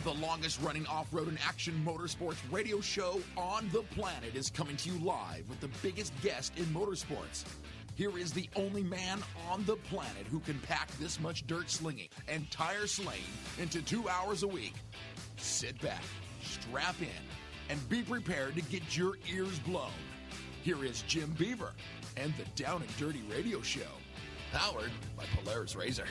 The longest-running off-road and action motorsports radio show on the planet is coming to you live with the biggest guest in motorsports. Here is the only man on the planet who can pack this much dirt slinging and tire slaying into 2 hours a week. Sit back, strap in, and be prepared to get your ears blown. Here is Jim Beaver and the Down and Dirty Radio Show, powered by Polaris Razor.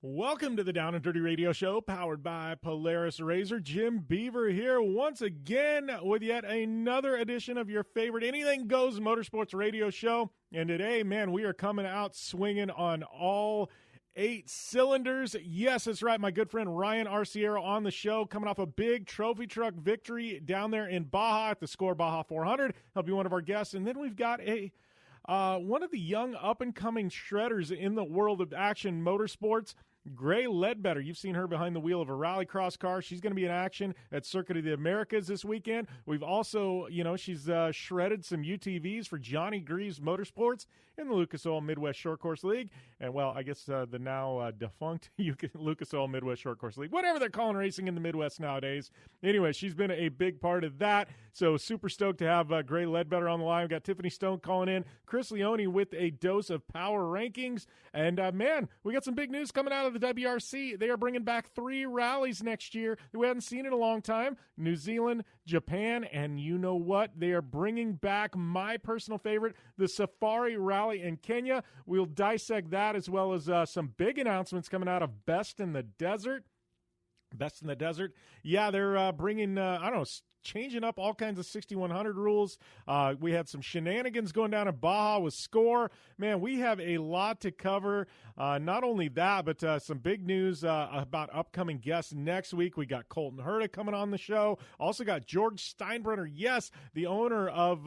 Welcome to the Down and Dirty Radio Show, powered by Polaris Razor. Jim Beaver here once again with yet another edition of your favorite Anything Goes Motorsports Radio Show. And today, man, we are coming out swinging on all 8 cylinders. Yes, that's right. My good friend Ryan Arciero on the show, coming off a big trophy truck victory down there in Baja at the Score Baja 400. He'll be one of our guests. And then we've got one of the young up-and-coming shredders in the world of action motorsports, Gray Leadbetter. You've seen her behind the wheel of a rallycross car. She's going to be in action at Circuit of the Americas this weekend. We've also, she's shredded some UTVs for Johnny Greaves Motorsports in the Lucas Oil Midwest Short Course League. And, well, I guess the now defunct Lucas Oil Midwest Short Course League, whatever they're calling racing in the Midwest nowadays. Anyway, she's been a big part of that. So super stoked to have Gray Leadbetter on the line. We've got Tiffany Stone calling in, Chris Leone with a dose of power rankings. And, man, we got some big news coming out of the WRC. They are bringing back 3 rallies next year that we haven't seen in a long time. New Zealand, Japan, and you know what? They are bringing back my personal favorite, the Safari Rally in Kenya. We'll dissect that as well as some big announcements coming out of Best in the Desert. Best in the Desert. Yeah, they're bringing, changing up all kinds of 6100 rules. We had some shenanigans going down at Baja with Score. Man, we have a lot to cover. Not only that, but some big news about upcoming guests next week. We got Colton Herta coming on the show. Also got George Steinbrenner. Yes, the owner of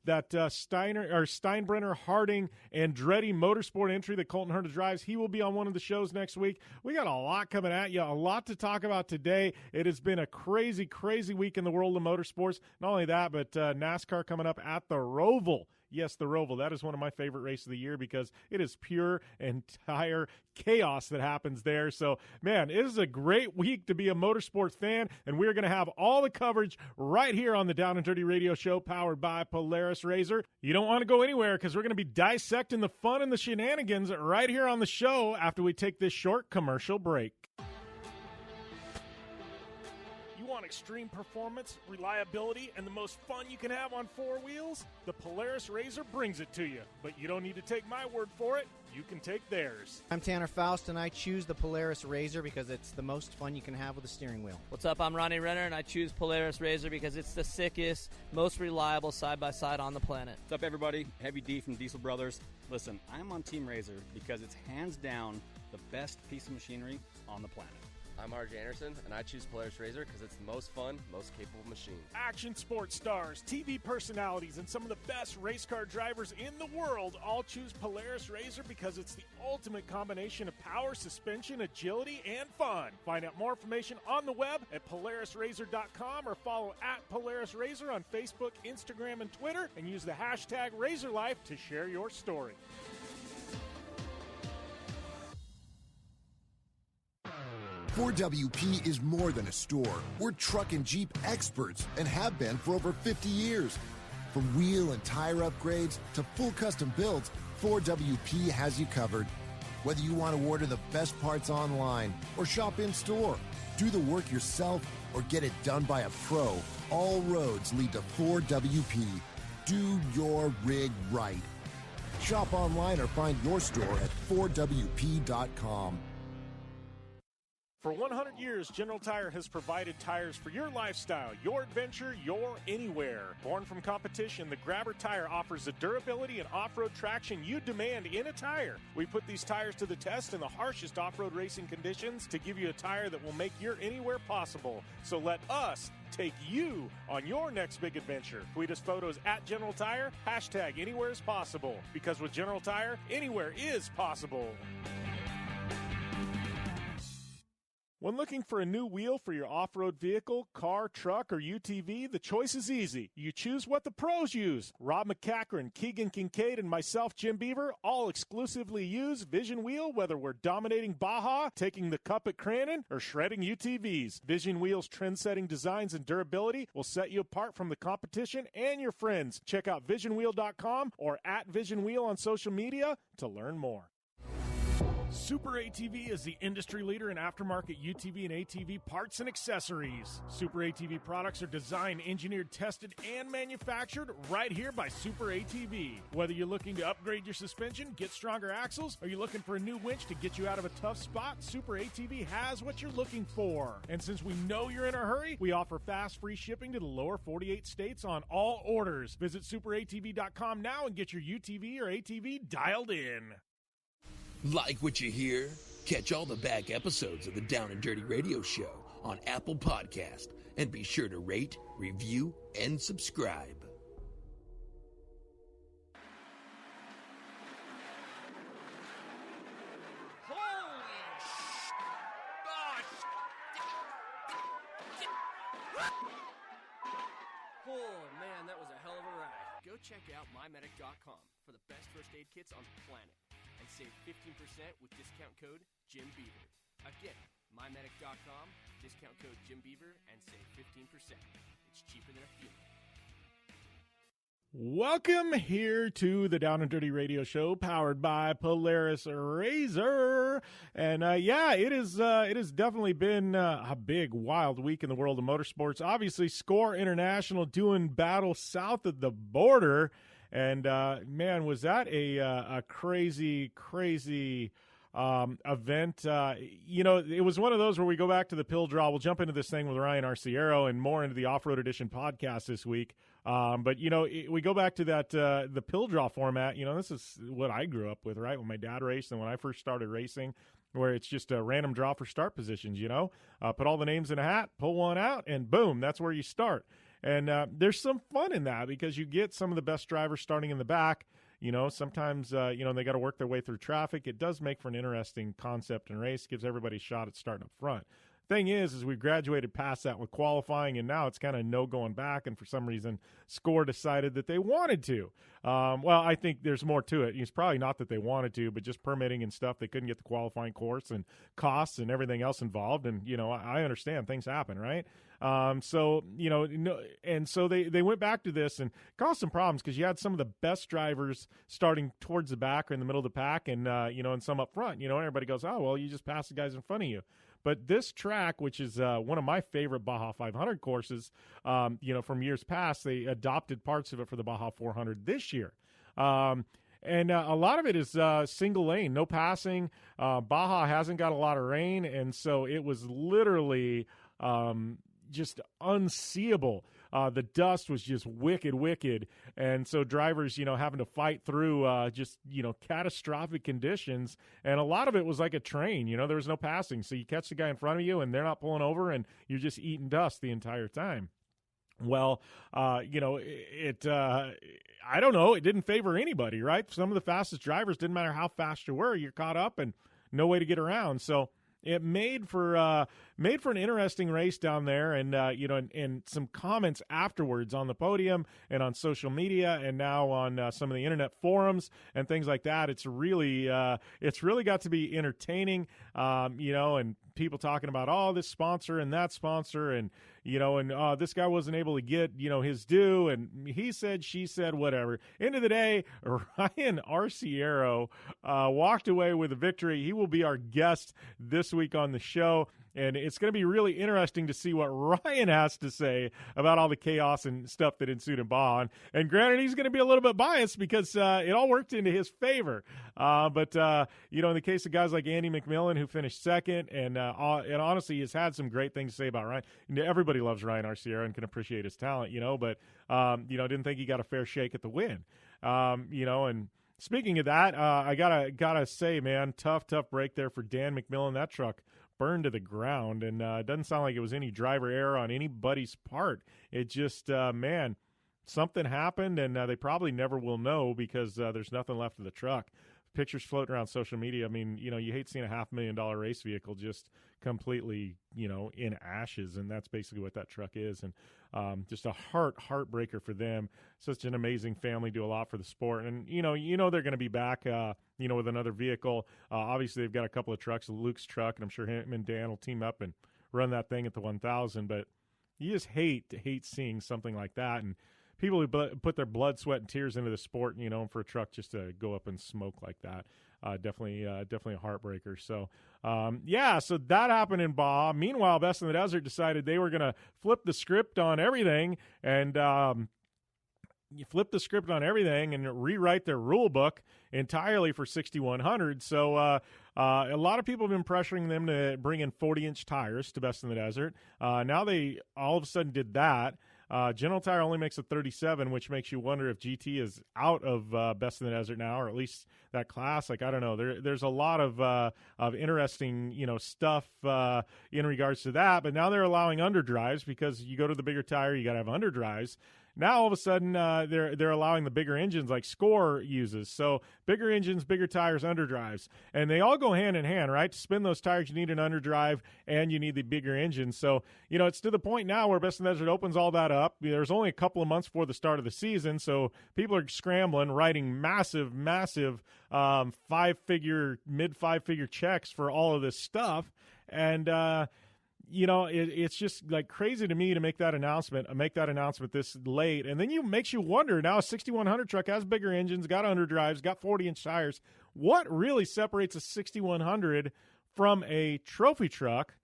that Steinbrenner, Harding, Andretti Motorsport entry that Colton Herta drives. He will be on one of the shows next week. We got a lot coming at you, a lot to talk about today. It has been a crazy, crazy week in the world of motorsports. Not only that, but NASCAR coming up at the Roval. Yes, the Roval. That is one of my favorite races of the year because it is pure entire chaos that happens there. So, man, it is a great week to be a motorsports fan, and we're going to have all the coverage right here on the Down and Dirty Radio Show, powered by Polaris Razor. You don't want to go anywhere because we're going to be dissecting the fun and the shenanigans right here on the show after we take this short commercial break. Want extreme performance, reliability, and the most fun you can have on 4 wheels? The Polaris Razor brings it to you. But you don't need to take my word for it. You can take theirs. I'm Tanner Faust, and I choose the Polaris Razor because it's the most fun you can have with a steering wheel. What's up? I'm Ronnie Renner, and I choose Polaris Razor because it's the sickest, most reliable side-by-side on the planet. What's up, everybody? Heavy D from Diesel Brothers. Listen, I'm on Team Razor because it's hands down the best piece of machinery on the planet. I'm RJ Anderson, and I choose Polaris Razor because it's the most fun, most capable machine. Action sports stars, TV personalities, and some of the best race car drivers in the world all choose Polaris Razor because it's the ultimate combination of power, suspension, agility, and fun. Find out more information on the web at PolarisRazor.com or follow at Polaris Razor on Facebook, Instagram, and Twitter, and use the hashtag RazorLife to share your story. Ford WP is more than a store. We're truck and Jeep experts and have been for over 50 years. From wheel and tire upgrades to full custom builds, Ford WP has you covered. Whether you want to order the best parts online or shop in store, do the work yourself, or get it done by a pro, all roads lead to Ford WP. Do your rig right. Shop online or find your store at FordWP.com. For 100 years, General Tire has provided tires for your lifestyle, your adventure, your anywhere. Born from competition, the Grabber tire offers the durability and off-road traction you demand in a tire. We put these tires to the test in the harshest off-road racing conditions to give you a tire that will make your anywhere possible. So let us take you on your next big adventure. Tweet us photos at General Tire, hashtag anywhere is possible. Because with General Tire, anywhere is possible. When looking for a new wheel for your off-road vehicle, car, truck, or UTV, the choice is easy. You choose what the pros use. Rob McCachran, Keegan Kincaid, and myself, Jim Beaver, all exclusively use Vision Wheel, whether we're dominating Baja, taking the cup at Crandon, or shredding UTVs. Vision Wheel's trend-setting designs and durability will set you apart from the competition and your friends. Check out visionwheel.com or at Vision Wheel on social media to learn more. Super ATV is the industry leader in aftermarket UTV and ATV parts and accessories. Super ATV products are designed, engineered, tested, and manufactured right here by Super ATV. Whether you're looking to upgrade your suspension, get stronger axles, or you're looking for a new winch to get you out of a tough spot, Super ATV has what you're looking for. And since we know you're in a hurry, we offer fast, free shipping to the lower 48 states on all orders. Visit superatv.com now and get your UTV or ATV dialed in. Like what you hear? Catch all the back episodes of the Down and Dirty Radio Show on Apple Podcast, and be sure to rate, review, and subscribe. Oh man, that was a hell of a ride. Go check out mymedic.com for the best first aid kits on the planet and save 15% with discount code Jim Beaver. Again, mymedic.com, discount code Jim Beaver, and save 15%. It's cheaper than a funeral. Welcome here to the Down and Dirty Radio Show, powered by Polaris Razor. And it has definitely been a big, wild week in the world of motorsports. Obviously, Score International doing battle south of the border. And man, was that a crazy event. It was one of those where we go back to the pill draw. We'll jump into this thing with Ryan Arciero and more into the Off-Road Edition podcast this week. We go back to that the pill draw format. This is what I grew up with, right? When my dad raced and when I first started racing, where it's just a random draw for start positions, put all the names in a hat, pull one out, and boom, that's where you start. And there's some fun in that because you get some of the best drivers starting in the back. Sometimes, they got to work their way through traffic. It does make for an interesting concept and race, gives everybody a shot at starting up front. Thing is we've graduated past that with qualifying, and now it's kind of no going back, and for some reason, Score decided that they wanted to. I think there's more to it. It's probably not that they wanted to, but just permitting and stuff, they couldn't get the qualifying course and costs and everything else involved, and, I understand things happen, right? So they went back to this and caused some problems because you had some of the best drivers starting towards the back or in the middle of the pack and some up front, and everybody goes, oh, well, you just passed the guys in front of you. But this track, which is one of my favorite Baja 500 courses, from years past, they adopted parts of it for the Baja 400 this year. And a lot of it is single lane, no passing. Baja hasn't got a lot of rain, and so it was literally just unseeable. The dust was just wicked. And so drivers, having to fight through catastrophic conditions. And a lot of it was like a train, there was no passing. So you catch the guy in front of you and they're not pulling over and you're just eating dust the entire time. Well, I don't know. It didn't favor anybody, right? Some of the fastest drivers, didn't matter how fast you were, you're caught up and no way to get around. So it made for an interesting race down there, and and some comments afterwards on the podium and on social media, and now on some of the internet forums and things like that. It's really got to be entertaining, and people talking about this sponsor and that sponsor, and this guy wasn't able to get his due, and he said, she said, whatever. End of the day, Ryan Arciero walked away with a victory. He will be our guest this week on the show, and it's going to be really interesting to see what Ryan has to say about all the chaos and stuff that ensued in Baja. And granted, he's going to be a little bit biased because it all worked into his favor. But in the case of guys like Andy McMillan, who finished second, and honestly, he's had some great things to say about Ryan. Everybody loves Ryan Arciero and can appreciate his talent, but didn't think he got a fair shake at the win. And speaking of that, I gotta say, man, tough break there for Dan McMillan. That truck burned to the ground, and it doesn't sound like it was any driver error on anybody's part. It just, something happened, and they probably never will know because there's nothing left of the truck. pictures floating around social media. I mean, you hate seeing a $500,000 race vehicle just completely, in ashes, and that's basically what that truck is. And just a heartbreaker for them. Such an amazing family, do a lot for the sport, and they're going to be back, with another vehicle. Obviously, they've got a couple of trucks, Luke's truck, and I'm sure him and Dan will team up and run that thing at the 1,000. But you just hate seeing something like that, and people who put their blood, sweat, and tears into the sport, for a truck just to go up and smoke like that. Definitely a heartbreaker. So, so that happened in Baja. Meanwhile, Best in the Desert decided they were going to flip the script on everything and rewrite their rule book entirely for 6100. So, a lot of people have been pressuring them to bring in 40-inch tires to Best in the Desert. Now they all of a sudden did that. General Tire only makes a 37, which makes you wonder if GT is out of Best in the Desert now, or at least that class. Like, I don't know. There's a lot of interesting, stuff in regards to that. But now they're allowing underdrives because you go to the bigger tire, you got to have underdrives. Now all of a sudden they're allowing the bigger engines like Score uses. So bigger engines, bigger tires, underdrives, and they all go hand in hand, right? To spin those tires, you need an underdrive and you need the bigger engine. So it's to the point now where Best in the Desert opens all that up. There's only a couple of months before the start of the season, so people are scrambling, writing massive mid 5-figure checks for all of this stuff, and it's just like crazy to me to make that announcement this late. And then makes you wonder, now a 6100 truck has bigger engines, got underdrives, got 40-inch tires. What really separates a 6100 from a trophy truck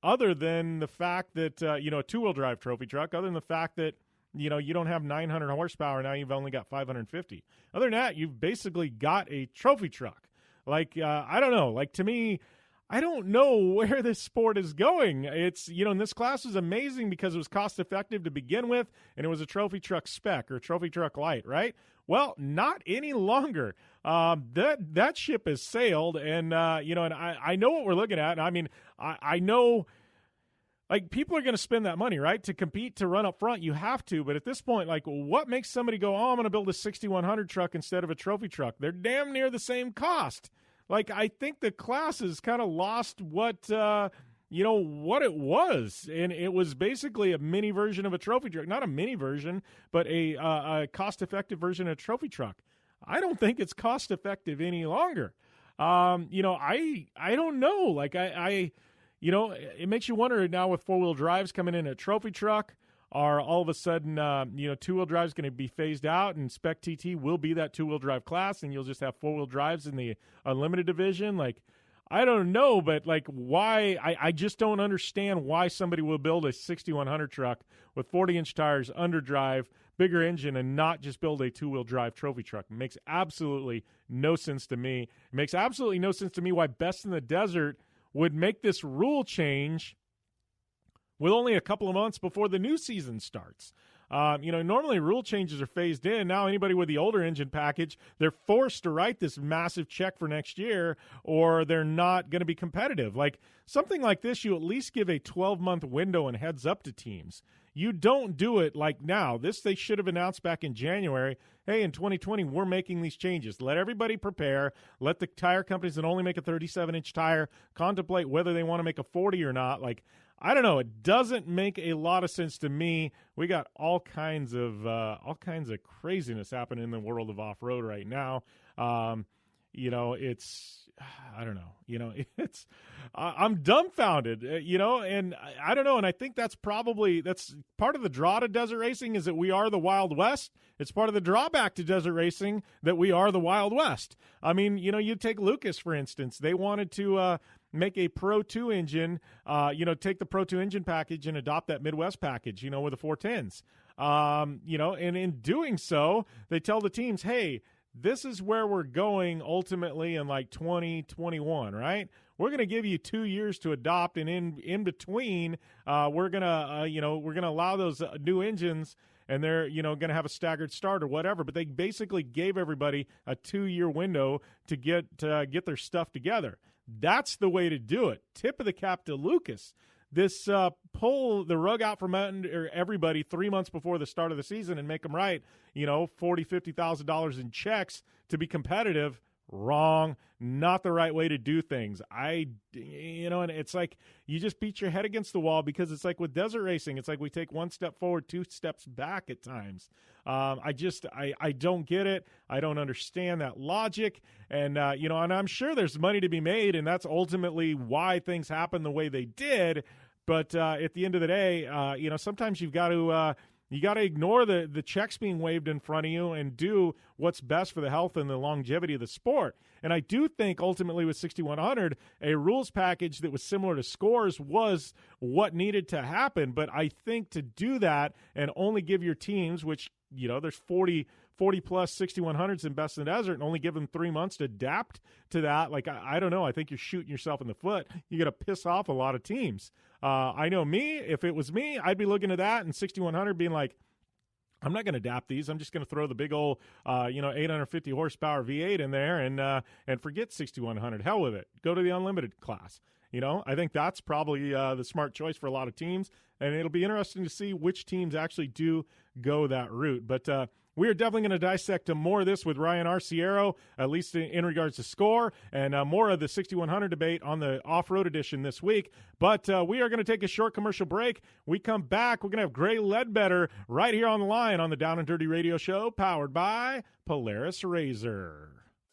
other than the fact that, a two-wheel drive trophy truck, other than the fact that, you don't have 900 horsepower, now you've only got 550. Other than that, you've basically got a trophy truck. Like, I don't know. Like, to me, I don't know where this sport is going. It's, and this class was amazing because it was cost effective to begin with, and it was a trophy truck spec or trophy truck light, right? Well, not any longer. That ship has sailed, and and I know what we're looking at. I mean, I know, like, people are going to spend that money, right? To compete, to run up front, you have to. But at this point, like, what makes somebody go, I'm going to build a 6100 truck instead of a trophy truck? They're damn near the same cost. Like, I think the class has kind of lost what it was. And it was basically a mini version of a trophy truck. Not a mini version, but a cost-effective version of a trophy truck. I don't think it's cost-effective any longer. I don't know. Like, it makes you wonder now with four-wheel drives coming in a trophy truck. Are all of a sudden, two-wheel drive is going to be phased out, and Spec TT will be that two-wheel drive class, and you'll just have four-wheel drives in the Unlimited division? Like, I don't know, but, like, why? I just don't understand why somebody will build a 6100 truck with 40-inch tires, underdrive, bigger engine, and not just build a two-wheel drive trophy truck. It makes absolutely no sense to me. It makes absolutely no sense to me why Best in the Desert would make this rule change with only a couple of months before the new season starts. Normally rule changes are phased in. Now anybody with the older engine package, they're forced to write this massive check for next year, or they're not going to be competitive. Like, something like this, you at least give a 12-month window and heads up to teams. You don't do it like now. This they should have announced back in January. Hey, in 2020, we're making these changes. Let everybody prepare. Let the tire companies that only make a 37-inch tire contemplate whether they want to make a 40 or not. Like, I don't know. It doesn't make a lot of sense to me. We got all kinds of craziness happening in the world of off-road right now. It's, I don't know. It's, I'm dumbfounded. And I don't know. And I think that's part of the draw to desert racing is that we are the Wild West. It's part of the drawback to desert racing that we are the Wild West. I mean, you take Lucas, for instance. They wanted to make a Pro 2 engine, take the Pro 2 engine package and adopt that Midwest package, with the 410s. And in doing so, they tell the teams, hey, this is where we're going ultimately in like 2021, right? We're going to give you 2 years to adopt, and in between, we're going to allow those new engines, and they're, going to have a staggered start or whatever. But they basically gave everybody a 2-year window to get their stuff together. That's the way to do it. Tip of the cap to Lucas. This pull the rug out from under everybody 3 months before the start of the season and make them write, $40,000, $50,000 in checks to be competitive. Wrong. Not the right way to do things. And it's like you just beat your head against the wall because it's like with desert racing, it's like we take one step forward, two steps back at times. I don't get it. I don't understand that logic. And, and I'm sure there's money to be made, and that's ultimately why things happen the way they did. But at the end of the day, sometimes you've got to ignore the checks being waved in front of you and do what's best for the health and the longevity of the sport. And I do think ultimately with 6100, a rules package that was similar to scores was what needed to happen. But I think to do that and only give your teams, which, there's 40 plus 6100s in Best in the Desert, and only give them 3 months to adapt to that. Like, I don't know. I think you're shooting yourself in the foot. You're going to piss off a lot of teams. I know if it was me, I'd be looking at that and 6100 being like, I'm not going to adapt these. I'm just going to throw the big old, 850 horsepower V8 in there and forget 6100. Hell with it. Go to the unlimited class. I think that's probably the smart choice for a lot of teams, and it'll be interesting to see which teams actually do go that route. But we are definitely going to dissect more of this with Ryan Arciero, at least in regards to score, and more of the 6100 debate on the off-road edition this week. But we are going to take a short commercial break. We come back. We're going to have Gray Leadbetter right here on the line on the Down and Dirty Radio Show, powered by Polaris Razor.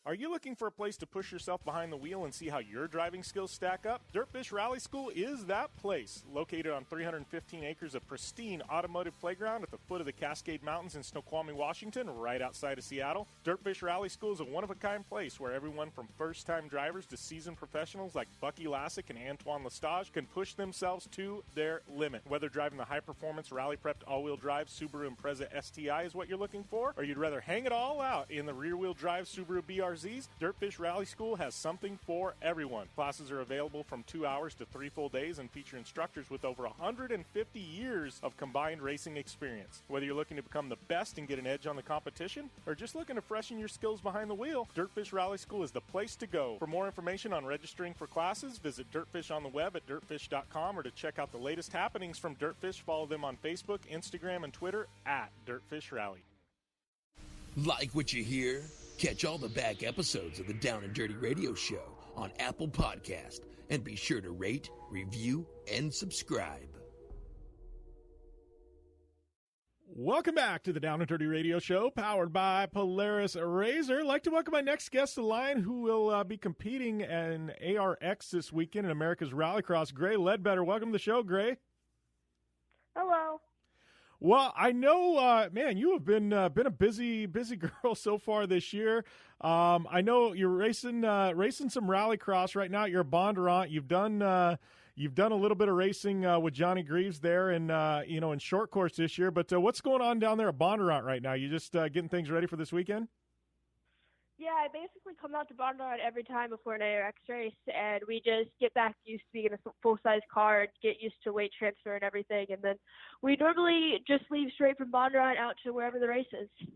Are you looking for a place to push yourself behind the wheel and see how your driving skills stack up? Dirtfish Rally School is that place. Located on 315 acres of pristine automotive playground at the foot of the Cascade Mountains in Snoqualmie, Washington, right outside of Seattle. Dirtfish Rally School is a one-of-a-kind place where everyone from first-time drivers to seasoned professionals like Bucky Lassick and Antoine Lestage can push themselves to their limit. Whether driving the high-performance rally-prepped all-wheel drive Subaru Impreza STI is what you're looking for, or you'd rather hang it all out in the rear-wheel drive Subaru BRZ, Dirtfish Rally School has something for everyone. Classes are available from 2 hours to 3 full days and feature instructors with over 150 years of combined racing experience. Whether you're looking to become the best and get an edge on the competition, or just looking to freshen your skills behind the wheel, Dirtfish Rally School is the place to go. For more information on registering for classes, visit Dirtfish on the web at dirtfish.com, or to check out the latest happenings from Dirtfish, follow them on Facebook, Instagram, and Twitter at Dirtfish Rally. Like what you hear? Catch all the back episodes of the Down and Dirty Radio Show on Apple Podcast, and be sure to rate, review, and subscribe. Welcome back to the Down and Dirty Radio Show, powered by Polaris Razor. I'd like to welcome my next guest to the line, who will be competing in ARX this weekend in America's Rallycross. Gray Leadbetter, welcome to the show, Gray. Hello. Well, I know, man, you have been a busy girl so far this year. I know you're racing some rallycross right now. You're a Bondurant. You've done a little bit of racing with Johnny Greaves there, and in short course this year. But what's going on down there at Bondurant right now? You just getting things ready for this weekend? Yeah, I basically come out to Bondurant every time before an ARX race, and we just get back used to being in a full-size car and get used to weight transfer and everything, and then we normally just leave straight from Bondurant out to wherever the race is.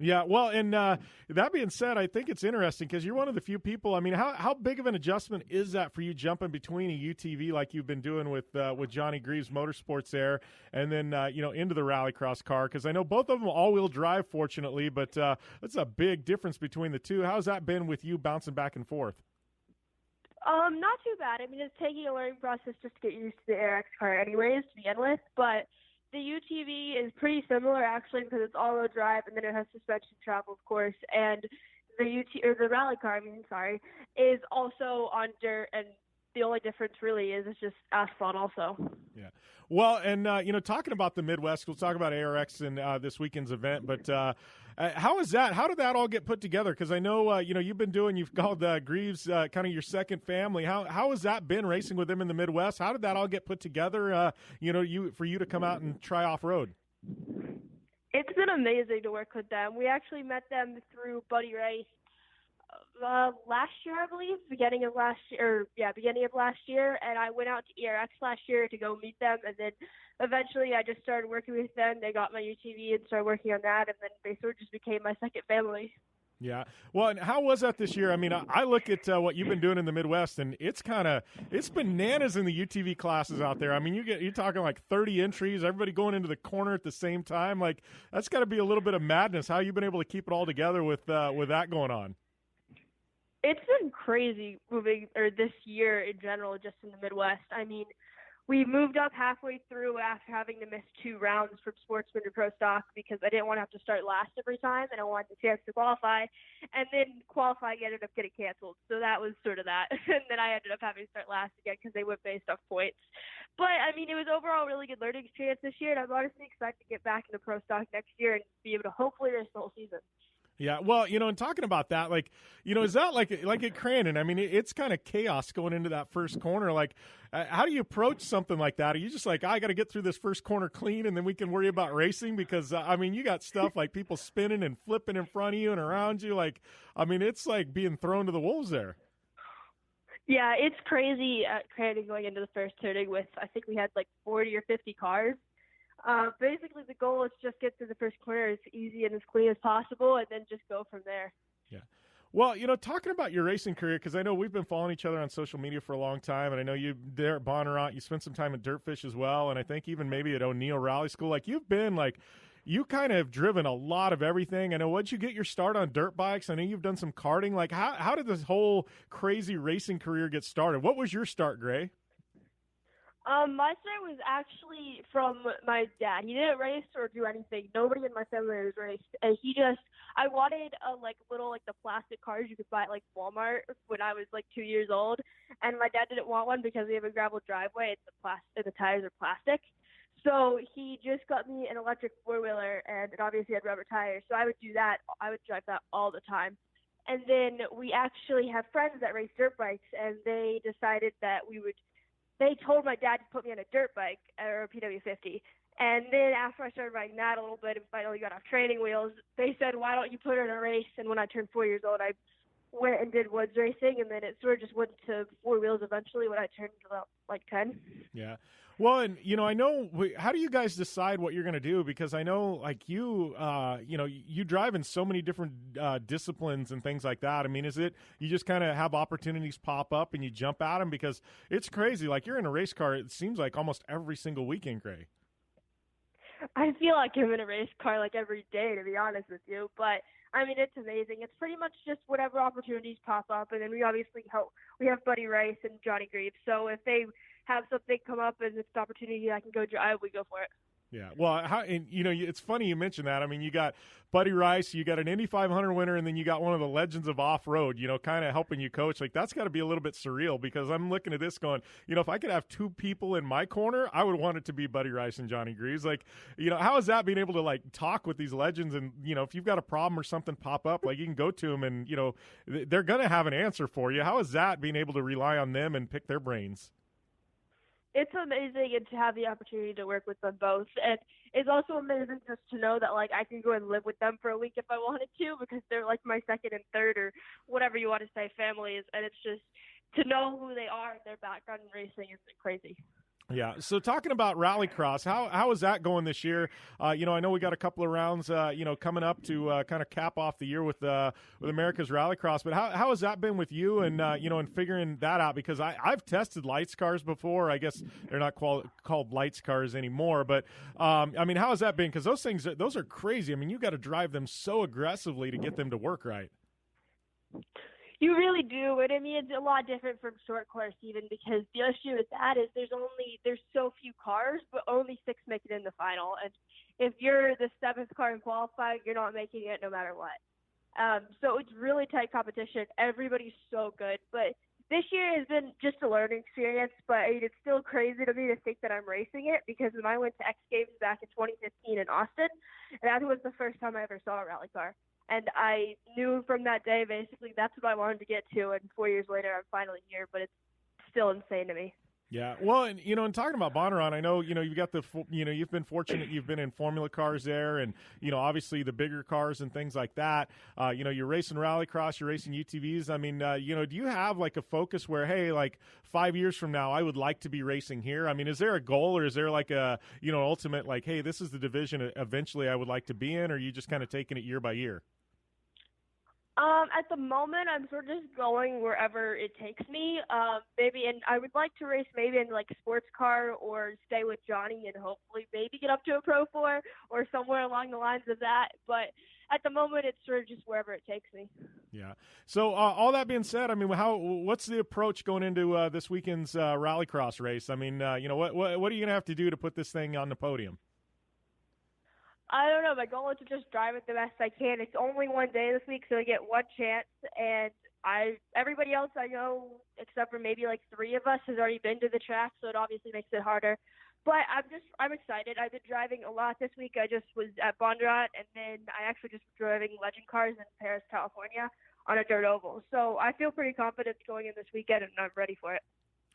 Yeah, well, and that being said, I think it's interesting because you're one of the few people. I mean, how big of an adjustment is that for you jumping between a UTV like you've been doing with Johnny Greaves Motorsports there, and then into the rallycross car? Because I know both of them all-wheel drive, fortunately, but that's a big difference between the two. How's that been with you bouncing back and forth? Not too bad. I mean, it's taking a learning process just to get used to the ARX car anyways to begin with, but the UTV is pretty similar, actually, because it's all-wheel drive, and then it has suspension travel, of course. And the rally car, is also on dirt, and the only difference really is it's just asphalt also. Yeah. Well, and, talking about the Midwest, we'll talk about ARX in this weekend's event, but how is that? How did that all get put together? Because I know, you've called Greaves kind of your second family. How has that been racing with them in the Midwest? How did that all get put together, for you to come out and try off-road? It's been amazing to work with them. We actually met them through Buddy Race last year, I believe, beginning of last year, and I went out to ERX last year to go meet them, and then eventually I just started working with them. They got my UTV and started working on that, and then they sort of just became my second family. Yeah. Well, and how was that this year? I mean, I look at what you've been doing in the Midwest, and it's bananas in the UTV classes out there. I mean, you're talking like 30 entries, everybody going into the corner at the same time. Like, that's got to be a little bit of madness. How you been able to keep it all together with that going on? It's been crazy this year in general, just in the Midwest. I mean, we moved up halfway through after having to miss 2 rounds from Sportsman to Pro Stock because I didn't want to have to start last every time, and I wanted the chance to qualify. And then qualifying ended up getting canceled, so that was sort of that. And then I ended up having to start last again because they went based off points. But, I mean, it was overall a really good learning experience this year, and I'm honestly excited to get back into Pro Stock next year and be able to hopefully race the whole season. Yeah, well, and talking about that, is that like at Crandon? I mean, it's kind of chaos going into that first corner. Like, how do you approach something like that? Are you just like, I got to get through this first corner clean, and then we can worry about racing? Because I mean, you got stuff like people spinning and flipping in front of you and around you. Like, I mean, it's like being thrown to the wolves there. Yeah, it's crazy at Crandon going into the first turning with, I think we had like 40 or 50 cars. Basically, the goal is just get to the first corner as easy and as clean as possible, and then just go from there. Yeah. Well, talking about your racing career, because I know we've been following each other on social media for a long time, and I know you there at Bonnarant, you spent some time at Dirtfish as well, and I think even maybe at O'Neill Rally School. Like, you've been you kind of driven a lot of everything. I know, once you get your start on dirt bikes, I know you've done some karting. Like, how did this whole crazy racing career get started? What was your start, Gray? My start was actually from my dad. He didn't race or do anything. Nobody in my family has raced. And I wanted the plastic cars you could buy at Walmart when I was 2 years old. And my dad didn't want one because we have a gravel driveway and the tires are plastic. So he just got me an electric 4-wheeler, and it obviously had rubber tires. So I would do that. I would drive that all the time. And then we actually have friends that race dirt bikes, and they decided that they told my dad to put me on a dirt bike or a PW50. And then after I started riding that a little bit and finally got off training wheels, they said, why don't you put her in a race? And when I turned 4 years old, I went and did woods racing, and then it sort of just went to 4 wheels eventually when I turned about 10. Yeah. Well, and, I know, how do you guys decide what you're going to do? Because I know, you drive in so many different disciplines and things like that. I mean, is it you just kind of have opportunities pop up and you jump at them? Because it's crazy. Like, you're in a race car, it seems like almost every single weekend, Gray. I feel like I'm in a race car every day, to be honest with you. But, I mean, it's amazing. It's pretty much just whatever opportunities pop up. And then we obviously we have Buddy Rice and Johnny Greaves. So if they have something come up and it's an opportunity I can go drive, we go for it. Yeah, well, it's funny you mentioned that. I mean, you got Buddy Rice, you got an Indy 500 winner, and then you got one of the legends of off-road, kind of helping you coach. Like, that's got to be a little bit surreal, because I'm looking at this going, if I could have 2 people in my corner, I would want it to be Buddy Rice and Johnny Greaves. Like, how is that being able to, talk with these legends and, if you've got a problem or something pop up, you can go to them and, they're going to have an answer for you. How is that being able to rely on them and pick their brains? It's amazing and to have the opportunity to work with them both. And it's also amazing just to know that, I can go and live with them for a week if I wanted to, because they're, my second and third or whatever you want to say families. And it's just to know who they are and their background in racing is crazy. Yeah. So talking about Rallycross, how is that going this year? I know we got a couple of rounds, coming up to kind of cap off the year with America's Rallycross. But how has that been with you and and figuring that out? Because I've tested lights cars before. I guess they're not called lights cars anymore. But how has that been? Because those are crazy. I mean, you got to drive them so aggressively to get them to work right. You really do, and I mean it's a lot different from short course even, because the issue with that is there's so few cars, but only 6 make it in the final, and if you're the 7th car in qualifying, you're not making it no matter what. So it's really tight competition. Everybody's so good, but this year has been just a learning experience. But it's still crazy to me to think that I'm racing it, because when I went to X Games back in 2015 in Austin, and that was the first time I ever saw a rally car. And I knew from that day, basically, that's what I wanted to get to. And 4 years later, I'm finally here, but it's still insane to me. Yeah. Well, and, and talking about Bonnarant, I know, you've got you've been fortunate. You've been in Formula cars there and, obviously the bigger cars and things like that. You're racing Rallycross, you're racing UTVs. I mean, do you have a focus where, hey, 5 years from now, I would like to be racing here? I mean, is there a goal, or is there a, ultimate, hey, this is the division eventually I would like to be in, or are you just kind of taking it year by year? At the moment, I'm sort of just going wherever it takes me. Maybe, and I would like to race maybe in like a sports car or stay with Johnny and hopefully maybe get up to a Pro 4 or somewhere along the lines of that. But at the moment, it's sort of just wherever it takes me. Yeah. So all that being said, I mean, what's the approach going into this weekend's Rallycross race? I mean, what are you going to have to do to put this thing on the podium? I don't know. My goal is to just drive it the best I can. It's only one day this week, so I get one chance. And everybody else I know, except for maybe like 3 of us, has already been to the track, so it obviously makes it harder. But I'm excited. I've been driving a lot this week. I just was at Bondurant, and then I actually just was driving legend cars in Paris, California, on a dirt oval. So I feel pretty confident going in this weekend, and I'm ready for it.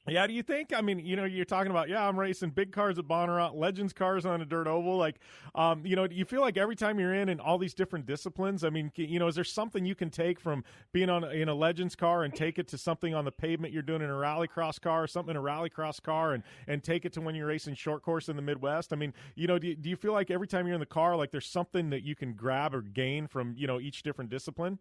Yeah, do you think? I mean, you're talking about, I'm racing big cars at Bonnarott, Legends cars on a dirt oval. Like, do you feel like every time you're in all these different disciplines, I mean, is there something you can take from being in a Legends car and take it to something on the pavement you're doing in a rallycross car, or something in a rallycross car, and take it to when you're racing short course in the Midwest? I mean, do you feel like every time you're in the car, like there's something that you can grab or gain from, each different discipline?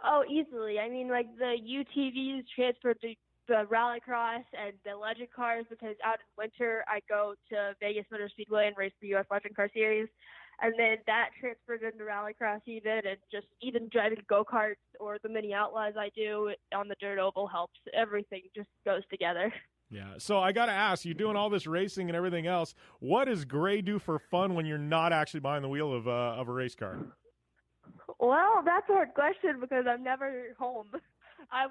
Oh, easily. I mean, like the UTVs transferred to the rallycross and the legend cars, because out in winter I go to Vegas Motor Speedway and race the U.S. Legend Car Series, and then that transfers into rallycross and just even driving go-karts or the mini outlaws I do on the dirt oval helps. Everything just goes together. Yeah, so I got to ask, you're doing all this racing and everything else, what does Gray do for fun when you're not actually behind the wheel of a race car? Well, that's a hard question because I'm never home.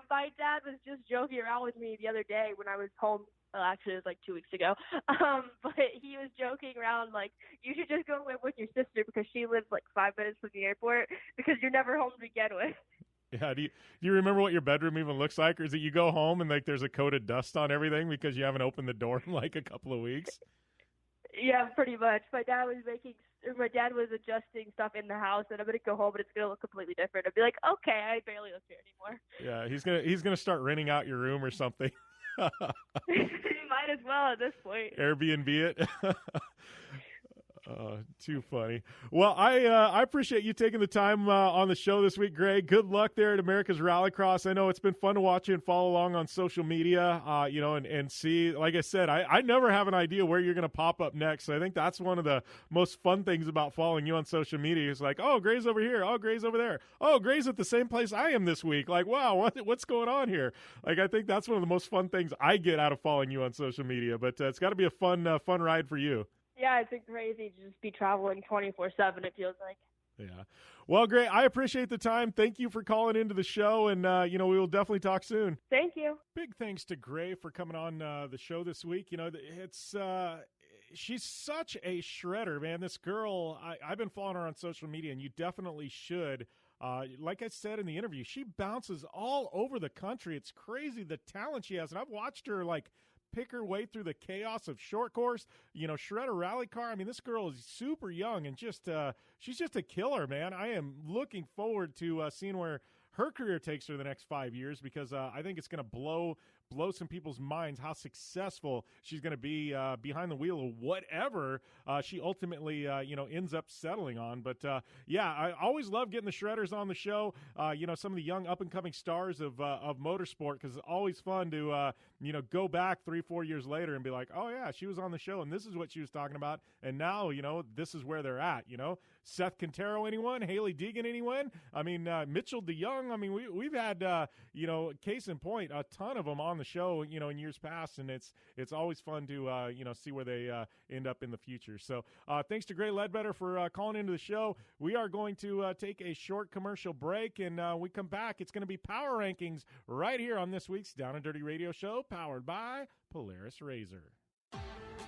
My dad was just joking around with me the other day when I was home. Well, actually, it was like 2 weeks ago. But he was joking around like, you should just go live with your sister because she lives like 5 minutes from the airport because you're never home to begin with. Yeah, do you remember what your bedroom even looks like? Or is it you go home and like there's a coat of dust on everything because you haven't opened the door in like a couple of weeks? Yeah, pretty much. My dad was adjusting stuff in the house, and I'm gonna go home, and it's gonna look completely different. I'd be like, okay, I barely live here anymore. Yeah, he's gonna start renting out your room or something. Might as well at this point. Airbnb it. Too funny. Well, I appreciate you taking the time on the show this week, Greg. Good luck there at America's Rallycross. I know it's been fun to watch you and follow along on social media, and see, like I said, I never have an idea where you're going to pop up next. So I think that's one of the most fun things about following you on social media. It's like, oh, Gray's over here. Oh, Gray's over there. Oh, Gray's at the same place I am this week. Like, wow, what's going on here? Like, I think that's one of the most fun things I get out of following you on social media. But it's got to be a fun ride for you. Yeah, it's been crazy to just be traveling 24/7, it feels like. Yeah. Well, great. I appreciate the time. Thank you for calling into the show, and, we will definitely talk soon. Thank you. Big thanks to Gray for coming on the show this week. It's she's such a shredder, man. This girl, I've been following her on social media, and you definitely should. Like I said in the interview, she bounces all over the country. It's crazy the talent she has, and I've watched her, pick her way through the chaos of short course, shred a rally car. I mean, this girl is super young and she's just a killer, man. I am looking forward to seeing where her career takes her the next 5 years, because I think it's going to blow some people's minds how successful she's going to be behind the wheel of whatever she ultimately ends up settling on. But I always love getting the shredders on the show. Some of the young up and coming stars of motorsport, because it's always fun to go back 3-4 years later and be like, oh yeah, she was on the show and this is what she was talking about, and now this is where they're at. Seth Quintero, anyone? Haley Deegan, anyone? I mean, Mitchell DeYoung. I mean, we've had case in point, a ton of them on the show, in years past, and it's always fun to see where they end up in the future. So thanks to Gray Leadbetter for calling into the show. We are going to take a short commercial break, and we come back. It's going to be Power Rankings right here on this week's Down and Dirty Radio Show, powered by Polaris RZR.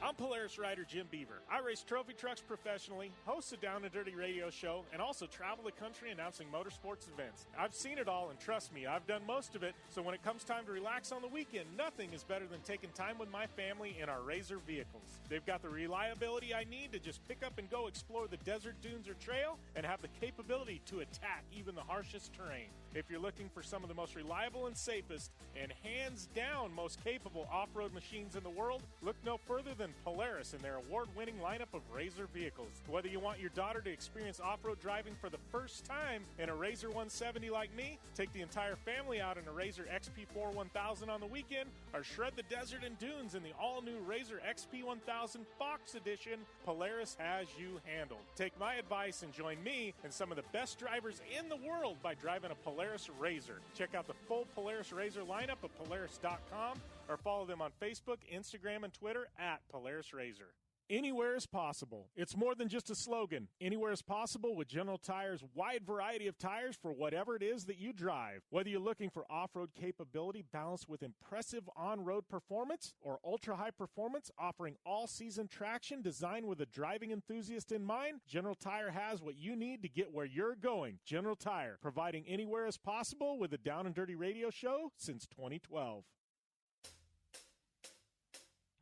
I'm Polaris rider Jim Beaver. I race trophy trucks professionally, host a Down and Dirty radio show, and also travel the country announcing motorsports events. I've seen it all, and trust me, I've done most of it, so when it comes time to relax on the weekend, nothing is better than taking time with my family in our RZR vehicles. They've got the reliability I need to just pick up and go explore the desert, dunes, or trail, and have the capability to attack even the harshest terrain. If you're looking for some of the most reliable and safest, and hands down most capable off-road machines in the world, look no further than Polaris and their award-winning lineup of RZR vehicles. Whether you want your daughter to experience off-road driving for the first time in a RZR 170 like me, take the entire family out in a RZR XP4 1000 on the weekend, or shred the desert and dunes in the all-new RZR XP 1000 Fox Edition, Polaris has you handled. Take my advice and join me and some of the best drivers in the world by driving a Polaris RZR. Check out the full Polaris RZR lineup at Polaris.com or follow them on Facebook, Instagram, and Twitter at Polaris RZR. Anywhere is possible. It's more than just a slogan. Anywhere is possible with General Tire's wide variety of tires for whatever it is that you drive. Whether you're looking for off-road capability balanced with impressive on-road performance or ultra-high performance offering all-season traction designed with a driving enthusiast in mind, General Tire has what you need to get where you're going. General Tire, providing anywhere is possible with the Down and Dirty Radio Show since 2012.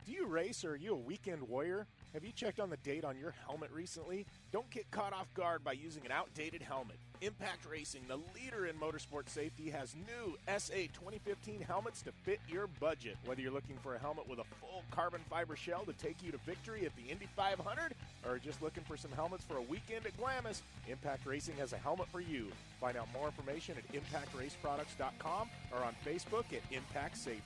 Do you race, or are you a weekend warrior? Have you checked on the date on your helmet recently? Don't get caught off guard by using an outdated helmet. Impact Racing, the leader in motorsport safety, has new SA 2015 helmets to fit your budget. Whether you're looking for a helmet with a full carbon fiber shell to take you to victory at the Indy 500, or just looking for some helmets for a weekend at Glamis, Impact Racing has a helmet for you. Find out more information at impactraceproducts.com or on Facebook at Impact Safety.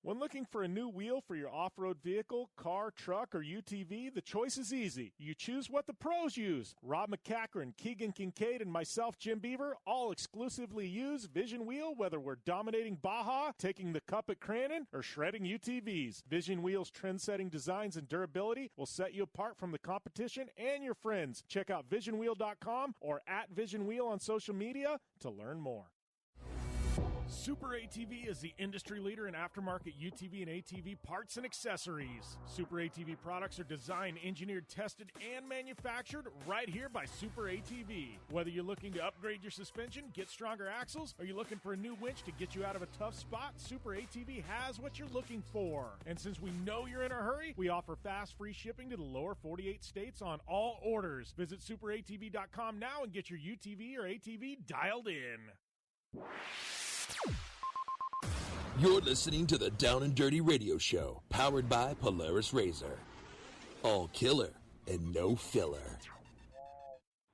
When looking for a new wheel for your off-road vehicle, car, truck, or UTV, the choice is easy. You choose what the pros use. Rob McCachran, Keegan Kincaid, and myself, Jim Beaver, all exclusively use Vision Wheel, whether we're dominating Baja, taking the cup at Crandon, or shredding UTVs. Vision Wheel's trend-setting designs and durability will set you apart from the competition and your friends. Check out visionwheel.com or at Vision Wheel on social media to learn more. Super ATV is the industry leader in aftermarket UTV and ATV parts and accessories. Super ATV products are designed, engineered, tested, and manufactured right here by Super ATV. Whether you're looking to upgrade your suspension, get stronger axles, or you're looking for a new winch to get you out of a tough spot, Super ATV has what you're looking for. And since we know you're in a hurry, we offer fast, free shipping to the lower 48 states on all orders. Visit superatv.com now and get your UTV or ATV dialed in. You're listening to the Down and Dirty Radio Show, powered by Polaris RZR. All killer and no filler.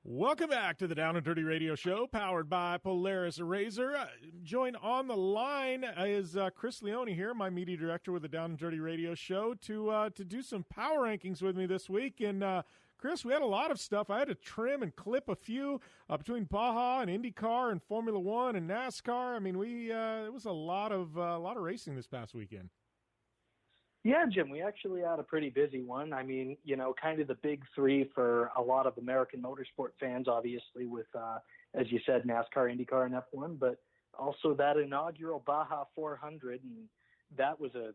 Welcome back to the Down and Dirty Radio Show, powered by Polaris RZR. Joined on the line is Chris Leone here, my media director with the Down and Dirty Radio Show, to do some power rankings with me this week. And Chris, we had a lot of stuff. I had to trim and clip a few between Baja and IndyCar and Formula One and NASCAR. I mean, it was a lot of racing this past weekend. Yeah, Jim, we actually had a pretty busy one. I mean, kind of the big three for a lot of American motorsport fans, obviously, with, as you said, NASCAR, IndyCar, and F1, but also that inaugural Baja 400, and that was a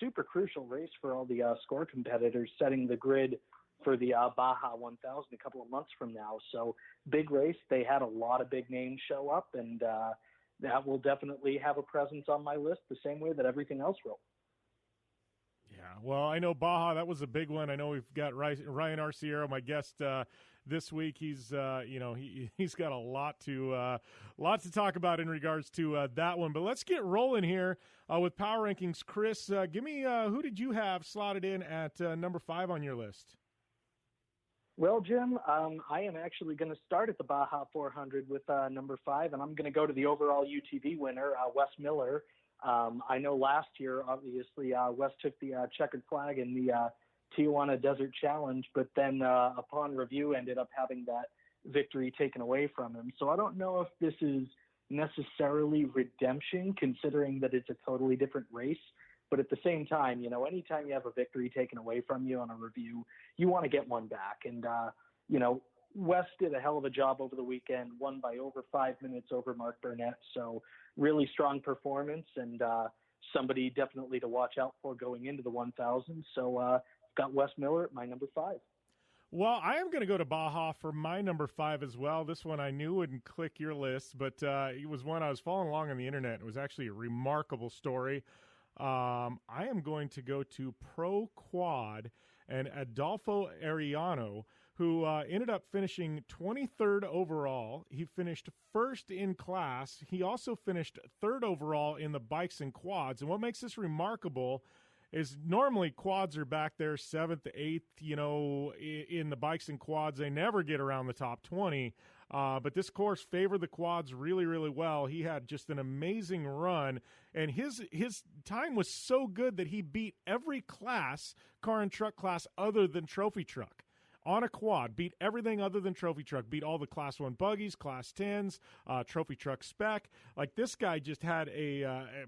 super crucial race for all the score competitors, setting the grid for the Baja 1000 a couple of months from now. So big race. They had a lot of big names show up, and that will definitely have a presence on my list the same way that everything else will. Yeah, well, I know Baja, that was a big one. I know we've got Ryan Arciero, my guest this week. He's he's got a lot to talk about in regards to that one. But let's get rolling here with power rankings. Chris, give me who did you have slotted in at number 5 on your list? Well, Jim, I am actually going to start at the Baja 400 with number 5, and I'm going to go to the overall UTV winner, Wes Miller. I know last year, obviously, Wes took the checkered flag in the Tijuana Desert Challenge, but then upon review ended up having that victory taken away from him. So I don't know if this is necessarily redemption, considering that it's a totally different race. But at the same time, anytime you have a victory taken away from you on a review, you want to get one back. And, Wes did a hell of a job over the weekend, won by over 5 minutes over Mark Burnett. So really strong performance and somebody definitely to watch out for going into the 1000. So I've got Wes Miller at my number 5. Well, I am going to go to Baja for my number 5 as well. This one I knew wouldn't click your list, but it was one I was following along on the internet. It was actually a remarkable story. I am going to go to Pro Quad and Adolfo Arellano, who ended up finishing 23rd overall. He finished first in class. He also finished 3rd overall in the bikes and quads. And what makes this remarkable is normally quads are back there 7th, 8th, in the bikes and quads. They never get around the top 20. But this course favored the quads really, really well. He had just an amazing run, and his time was so good that he beat every class, car and truck class, other than trophy truck. On a quad, beat everything other than trophy truck, beat all the class 1 buggies, class 10s, trophy truck spec. Like, this guy just had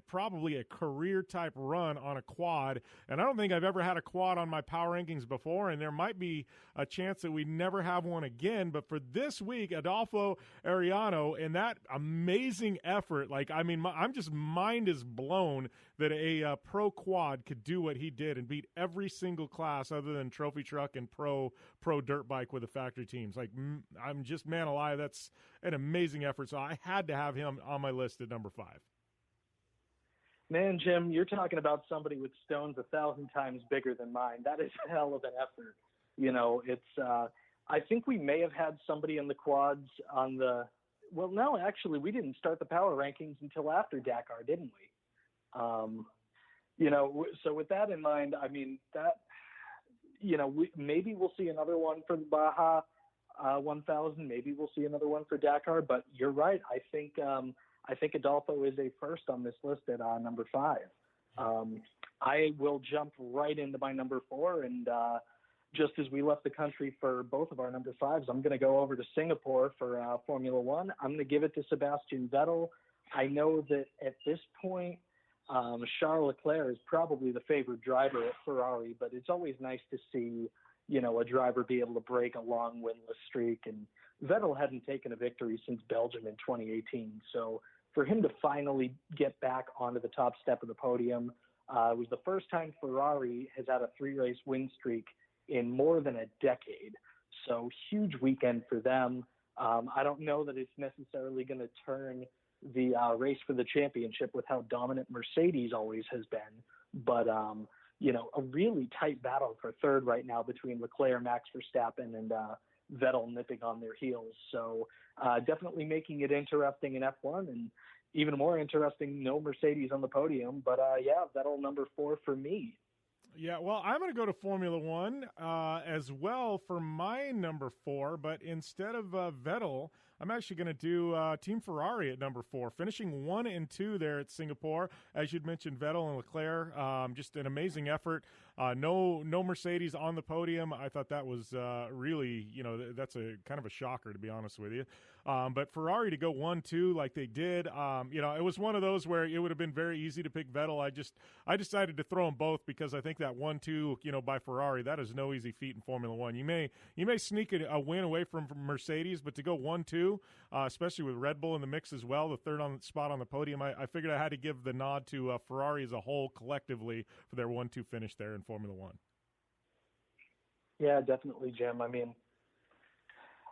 probably a career type run on a quad, and I don't think I've ever had a quad on my power rankings before, and there might be a chance that we never have one again. But for this week, Adolfo Arciero, and that amazing effort, I'm just mind is blown that a pro quad could do what he did and beat every single class other than trophy truck and pro dirt bike with the factory teams. I'm just, man alive, that's an amazing effort. So I had to have him on my list at number 5. Man, Jim, you're talking about somebody with stones 1,000 times bigger than mine. That is a hell of an effort. I think we may have had somebody in the quads on the, well, no, actually, we didn't start the power rankings until after Dakar, didn't we? So with that in mind, maybe we'll see another one for the Baja 1000. Maybe we'll see another one for Dakar. But you're right. I think Adolfo is a first on this list at number 5. I will jump right into my number 4, and just as we left the country for both of our number 5s, I'm going to go over to Singapore for Formula One. I'm going to give it to Sebastian Vettel. I know that at this point, Charles Leclerc is probably the favorite driver at Ferrari, but it's always nice to see, a driver be able to break a long winless streak. And Vettel hadn't taken a victory since Belgium in 2018. So for him to finally get back onto the top step of the podium, it was the first time Ferrari has had a 3-race win streak in more than a decade. So huge weekend for them. I don't know that it's necessarily going to turn the race for the championship with how dominant Mercedes always has been. But, a really tight battle for third right now between Leclerc, Max Verstappen, and Vettel nipping on their heels. So definitely making it interesting in F1, and even more interesting, no Mercedes on the podium. But, Vettel number 4 for me. Yeah, well, I'm going to go to Formula One as well for my number 4, but instead of Vettel, I'm actually going to do Team Ferrari at number 4, finishing 1 and 2 there at Singapore. As you'd mentioned, Vettel and Leclerc, just an amazing effort. No Mercedes on the podium. I thought that was really, that's a kind of a shocker, to be honest with you. But Ferrari to go 1-2 like they did, it was one of those where it would have been very easy to pick Vettel. I decided to throw them both because I think that 1-2, by Ferrari, that is no easy feat in Formula One. You may sneak a win away from Mercedes, but to go 1-2, especially with Red Bull in the mix as well, the third spot on the podium, I figured I had to give the nod to Ferrari as a whole collectively for their 1-2 finish there in Formula One. Yeah, definitely, Jim. I mean,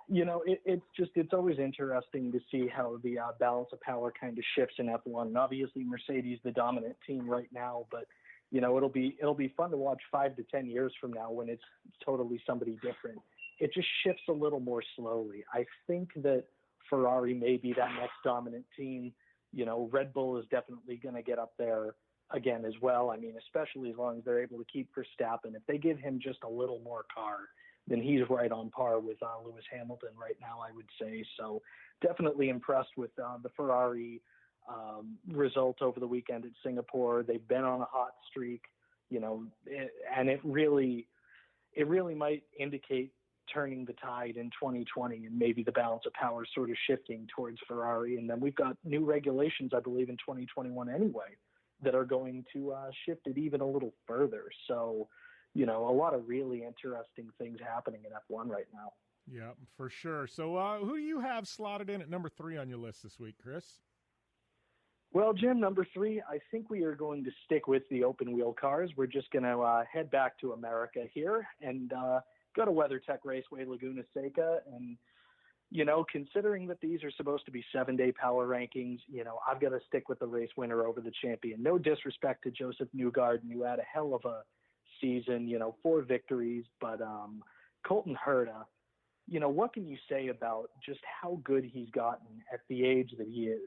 it's always interesting to see how the balance of power kind of shifts in F1. And obviously, Mercedes the dominant team right now, but it'll be fun to watch 5 to 10 years from now when it's totally somebody different. It just shifts a little more slowly. I think that Ferrari may be that next dominant team. Red Bull is definitely going to get up there again as well. I mean, especially as long as they're able to keep Verstappen. If they give him just a little more car, then he's right on par with Lewis Hamilton right now, I would say. So definitely impressed with the Ferrari result over the weekend at Singapore. They've been on a hot streak, and it really might indicate turning the tide in 2020 and maybe the balance of power sort of shifting towards Ferrari. And then we've got new regulations, I believe, in 2021 anyway, that are going to shift it even a little further. So, a lot of really interesting things happening in F1 right now. Yeah, for sure. So who do you have slotted in at number 3 on your list this week, Chris? Well, Jim, number 3, I think we are going to stick with the open wheel cars. We're just going to head back to America here and go to WeatherTech Raceway Laguna Seca. And, considering that these are supposed to be 7-day power rankings, I've got to stick with the race winner over the champion. No disrespect to Joseph Newgarden, who had a hell of a season, 4 victories, but Colton Herta, what can you say about just how good he's gotten at the age that he is?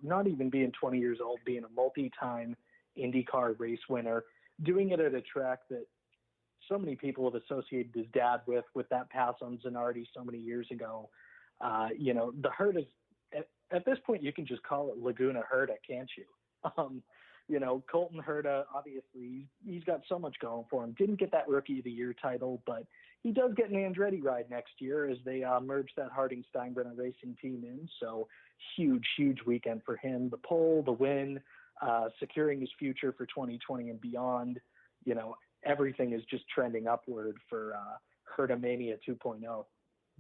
Not even being 20 years old, being a multi-time IndyCar race winner. doing it at a track that so many people have associated his dad with that pass on Zanardi so many years ago. The herd is, at this point, you can just call it Laguna Herda, can't you? Colton Herta, obviously, he's got so much going for him. Didn't get that Rookie of the Year title, but he does get an Andretti ride next year as they merge that Harding-Steinbrenner Racing team in. So huge, huge weekend for him. The pole, the win, securing his future for 2020 and beyond. Everything is just trending upward for Hertamania 2.0.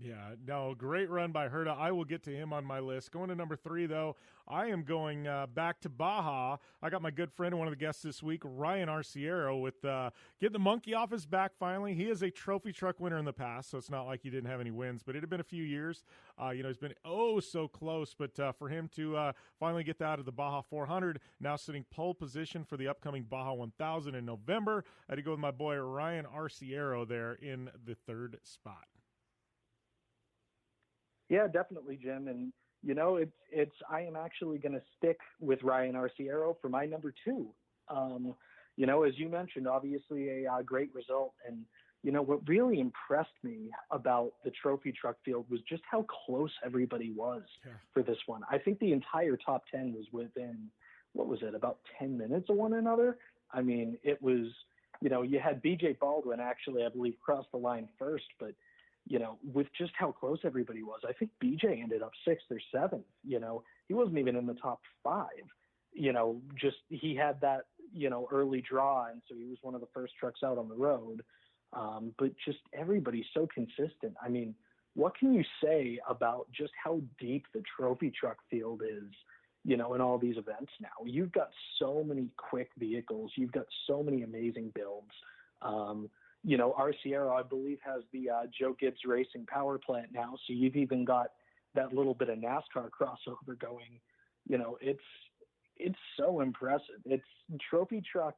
Yeah, no, great run by Herta. I will get to him on my list. Going to number 3, though, I am going back to Baja. I got my good friend and one of the guests this week, Ryan Arciero, with getting the monkey off his back finally. He is a trophy truck winner in the past, so it's not like he didn't have any wins, but it had been a few years. He's been so close, but for him to finally get out of the Baja 400, now sitting pole position for the upcoming Baja 1000 in November. I had to go with my boy Ryan Arciero there in the 3rd spot. Yeah, definitely, Jim. And, I am actually going to stick with Ryan Arciero for my number 2. As you mentioned, obviously a great result. And, what really impressed me about the trophy truck field was just how close everybody was for this one. I think the entire top 10 was within, about 10 minutes of one another. I mean, it was, you had BJ Baldwin actually, I believe, cross the line first, but with just how close everybody was, I think BJ ended up 6th or 7th. He wasn't even in the top 5. He had that, early draw, and so he was one of the first trucks out on the road. But just everybody's so consistent. I mean, what can you say about just how deep the trophy truck field is, in all these events now? You've got so many quick vehicles. You've got so many amazing builds. Arciero, I believe, has the Joe Gibbs Racing power plant now, so you've even got that little bit of NASCAR crossover going. It's so impressive. Trophy truck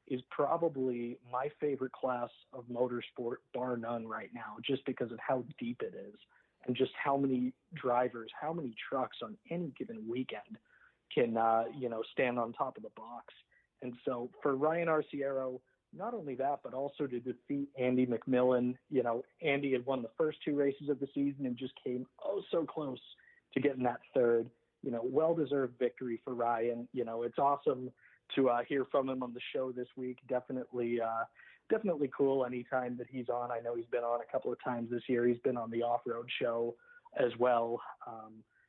is probably my favorite class of motorsport, bar none, right now, just because of how deep it is and just how many drivers, how many trucks on any given weekend can, stand on top of the box. And so for Ryan Arciero, not only that, but also to defeat Andy McMillan. Andy had won the first 2 races of the season and just came so close to getting that 3rd. Well-deserved victory for Ryan. It's awesome to hear from him on the show this week. Definitely cool anytime that he's on. I know he's been on a couple of times this year. He's been on the off-road show as well.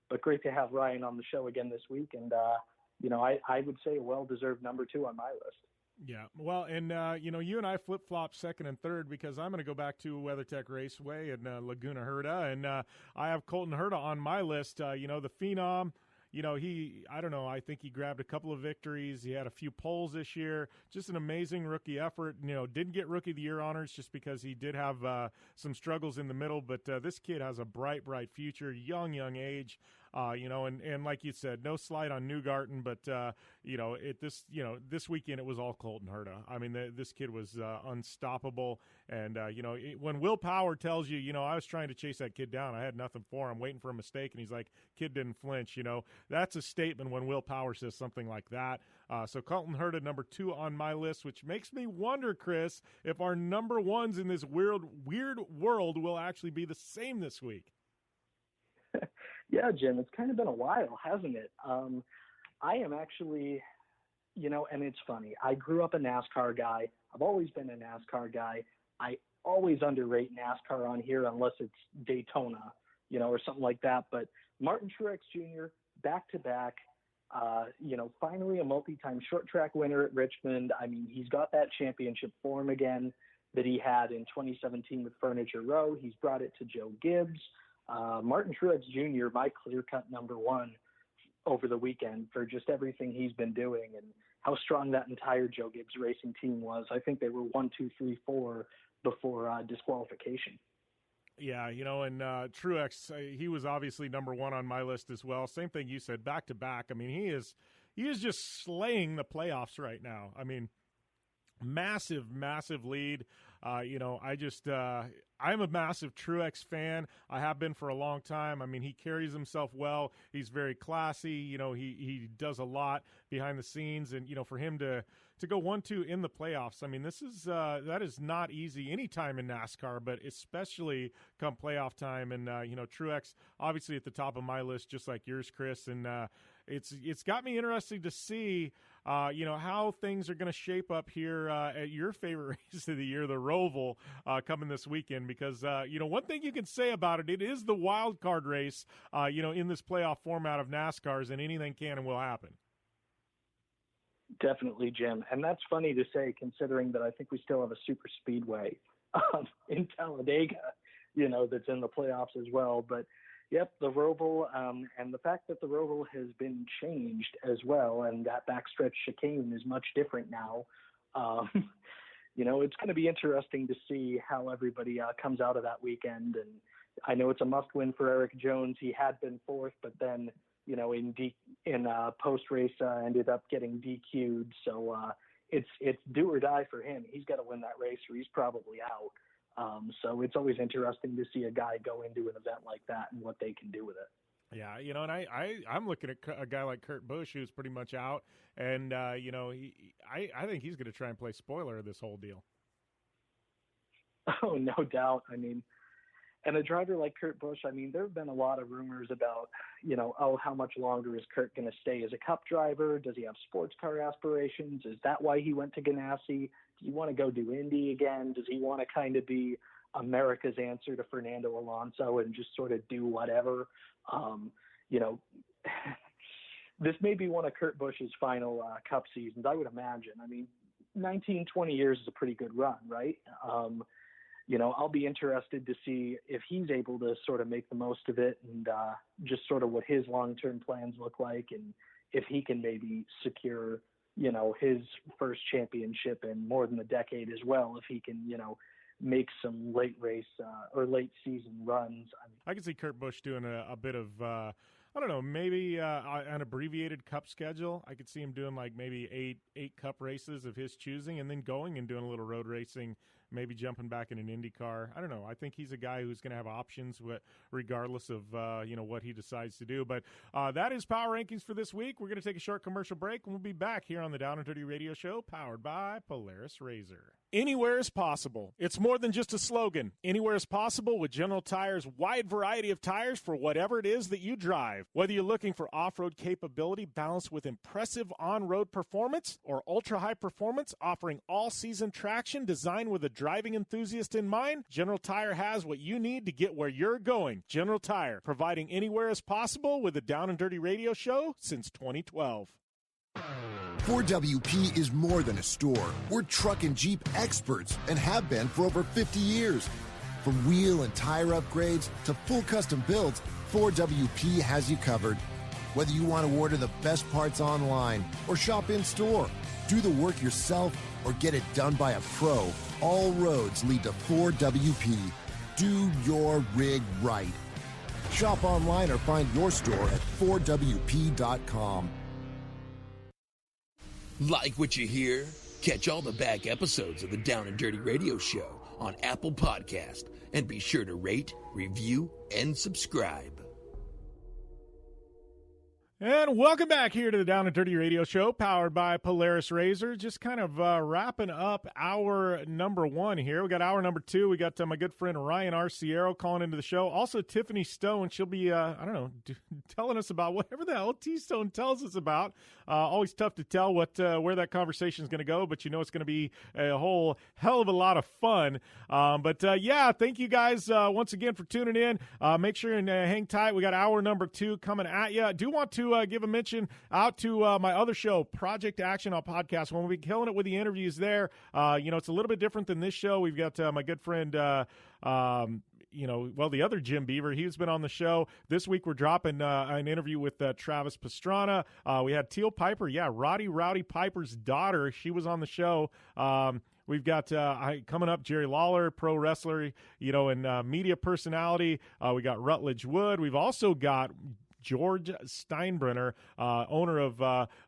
But great to have Ryan on the show again this week. And, I would say a well-deserved number 2 on my list. Yeah, well, and, you and I flip-flop 2nd and 3rd because I'm going to go back to WeatherTech Raceway and Laguna Herta, and I have Colton Herta on my list. The Phenom, I think he grabbed a couple of victories. He had a few poles this year. Just an amazing rookie effort. Didn't get Rookie of the Year honors just because he did have some struggles in the middle, but this kid has a bright future, young age. And like you said, no slight on Newgarden, but this weekend it was all Colton Herta. I mean, this kid was unstoppable, and when Will Power tells you, I was trying to chase that kid down, I had nothing for him, waiting for a mistake, and he's like, kid didn't flinch. That's a statement when Will Power says something like that. So Colton Herta, number 2 on my list, which makes me wonder, Chris, if our number 1s in this weird world will actually be the same this week. Yeah, Jim, it's kind of been a while, hasn't it? I am actually, and it's funny. I grew up a NASCAR guy. I've always been a NASCAR guy. I always underrate NASCAR on here unless it's Daytona, or something like that. But Martin Truex Jr., back-to-back, finally a multi-time short track winner at Richmond. I mean, he's got that championship form again that he had in 2017 with Furniture Row. He's brought it to Joe Gibbs. Martin Truex Jr., my clear-cut number 1 over the weekend for just everything he's been doing and how strong that entire Joe Gibbs Racing team was. I think they were 1, 2, 3, 4 before disqualification. Yeah, and Truex, he was obviously number 1 on my list as well. Same thing you said, back-to-back. I mean, he is just slaying the playoffs right now. I mean, massive lead. I'm a massive Truex fan. I have been for a long time. I mean, he carries himself well. He's very classy. He does a lot behind the scenes, and for him to to go 1-2 in the playoffs. I mean, that is not easy any time in NASCAR, but especially come playoff time. And Truex obviously at the top of my list, just like yours, Chris. And it's got me interested to see how things are going to shape up here at your favorite race of the year, the Roval, coming this weekend. Because one thing you can say about it is the wild card race. In this playoff format of NASCAR's, and anything can and will happen. Definitely, Jim. And that's funny to say, considering that I think we still have a super speedway in Talladega, that's in the playoffs as well. But, yep, the Roval, and the fact that the Roval has been changed as well, and that backstretch chicane is much different now. It's going to be interesting to see how everybody comes out of that weekend. And I know it's a must-win for Eric Jones. He had been fourth, but then, in post-race ended up getting DQ'd. So it's do or die for him. He's got to win that race or he's probably out. So it's always interesting to see a guy go into an event like that and what they can do with it. Yeah, and I'm looking at a guy like Kurt Busch, who's pretty much out, and I think he's going to try and play spoiler of this whole deal. Oh, no doubt. I mean, and a driver like Kurt Busch, I mean, there have been a lot of rumors about, how much longer is Kurt going to stay as a Cup driver? Does he have sports car aspirations? Is that why he went to Ganassi? Does he want to go do Indy again? Does he want to kind of be America's answer to Fernando Alonso and just sort of do whatever? This may be one of Kurt Busch's final Cup seasons, I would imagine. I mean, 19, 20 years is a pretty good run, right? I'll be interested to see if he's able to sort of make the most of it and just sort of what his long-term plans look like, and if he can maybe secure, his first championship in more than a decade as well, if he can, make some late race or late season runs. I can see Kurt Busch doing a bit of, maybe an abbreviated Cup schedule. I could see him doing like maybe eight Cup races of his choosing, and then going and doing a little road racing, maybe jumping back in an Indy car. I don't know. I think he's a guy who's going to have options regardless of, what he decides to do. But that is Power Rankings for this week. We're going to take a short commercial break, and we'll be back here on the Down and Dirty Radio Show, powered by Polaris RZR. Anywhere is possible. It's more than just a slogan. Anywhere is possible with General Tire's wide variety of tires for whatever it is that you drive. Whether you're looking for off-road capability balanced with impressive on-road performance, or ultra-high performance offering all-season traction designed with a driving enthusiast in mind, General Tire has what you need to get where you're going. General Tire, providing anywhere is possible with the Down and Dirty Radio Show since 2012. 4WP is more than a store. We're truck and Jeep experts and have been for over 50 years. From wheel and tire upgrades to full custom builds, 4WP has you covered. Whether you want to order the best parts online or shop in store, do the work yourself, or get it done by a pro, all roads lead to 4WP. Do your rig right. Shop online or find your store at 4WP.com. Like what you hear? Catch all the back episodes of the Down and Dirty Radio Show on Apple Podcast, and be sure to rate, review, and subscribe. And welcome back here to the Down and Dirty Radio Show, powered by Polaris RZR. Just kind of wrapping up hour number one here. We got hour number two. We got my good friend Ryan Arciero calling into the show. Also, Tiffany Stone. She'll be, telling us about whatever the hell T-Stone tells us about. Always tough to tell where that conversation is going to go, but it's going to be a whole hell of a lot of fun. Thank you guys once again for tuning in. Make sure and hang tight. We got hour number two coming at you. I do want to give a mention out to my other show, Project Action on podcast. When we'll be killing it with the interviews there, it's a little bit different than this show. We've got my good friend, the other Jim Beaver. He's been on the show. This week we're dropping an interview with Travis Pastrana. We had Teal Piper, Roddy Rowdy Piper's daughter. She was on the show. We've got coming up Jerry Lawler, pro wrestler, and media personality. We got Rutledge Wood. We've also got George Steinbrenner, owner of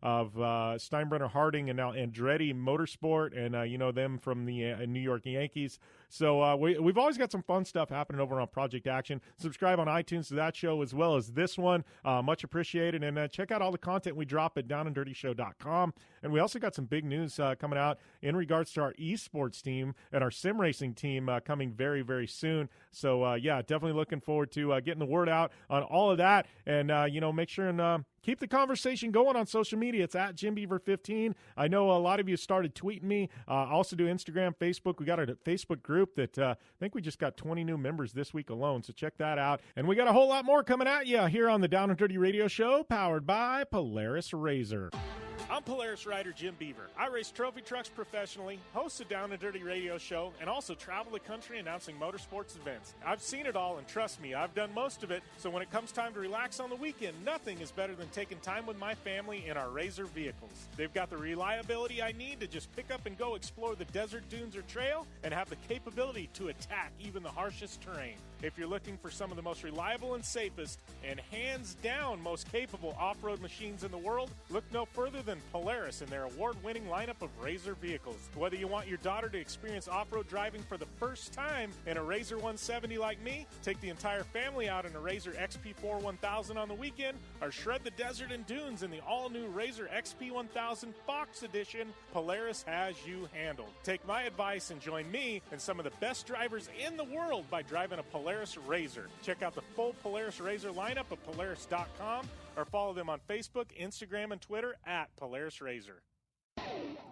Steinbrenner Harding and now Andretti Motorsport, and you know them from the New York Yankees. So we've always got some fun stuff happening over on Project Action. Subscribe on iTunes to that show as well as this one. Much appreciated. And check out all the content we drop at downanddirtyshow.com. And we also got some big news coming out in regards to our esports team and our sim racing team coming very, very soon. So, yeah, definitely looking forward to getting the word out on all of that. And, you know, make sure and keep the conversation going on social media. It's at JimBeaver15. I know a lot of you started tweeting me. I also do Instagram, Facebook. We got our Facebook group that I think we just got 20 new members this week alone, so check that out. And we got a whole lot more coming at you here on the Down and Dirty Radio Show, powered by Polaris Razor. I'm Polaris rider Jim Beaver. I race trophy trucks professionally, host a Down and Dirty radio show, and also travel the country announcing motorsports events. I've seen it all, and trust me, I've done most of it, so when it comes time to relax on the weekend, nothing is better than taking time with my family in our Razor vehicles. They've got the reliability I need to just pick up and go explore the desert, dunes, or trail, and have the capability to attack even the harshest terrain. If you're looking for some of the most reliable and safest, and hands down most capable off-road machines in the world, look no further than Polaris and their award-winning lineup of Razor vehicles. Whether you want your daughter to experience off-road driving for the first time in a Razor 170 like me, take the entire family out in a Razor XP4 1000 on the weekend, or shred the desert and dunes in the all-new Razor XP 1000 Fox Edition, Polaris has you handled. Take my advice and join me and some of the best drivers in the world by driving a Polaris Razor. Check out the full Polaris Razor lineup at Polaris.com or follow them on Facebook, Instagram, and Twitter at Polaris Razor.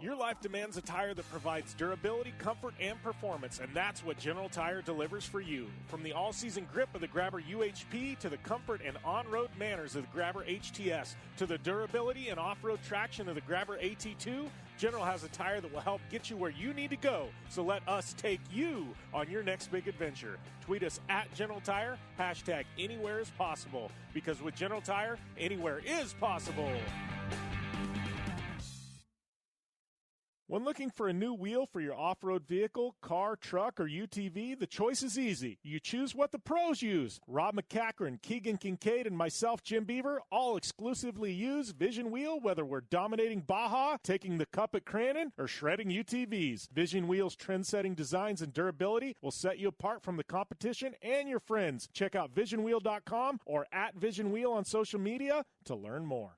Your life demands a tire that provides durability, comfort, and performance, and that's what General Tire delivers for you. From the all-season grip of the Grabber UHP to the comfort and on-road manners of the Grabber HTS to the durability and off-road traction of the Grabber AT2, General has a tire that will help get you where you need to go. So let us take you on your next big adventure. Tweet us at General Tire, hashtag anywhere is possible, because with General Tire, anywhere is possible. When looking for a new wheel for your off-road vehicle, car, truck, or UTV, the choice is easy. You choose what the pros use. Rob McCachran, Keegan Kincaid, and myself, Jim Beaver, all exclusively use Vision Wheel, whether we're dominating Baja, taking the cup at Crandon, or shredding UTVs. Vision Wheel's trend-setting designs and durability will set you apart from the competition and your friends. Check out visionwheel.com or at Vision Wheel on social media to learn more.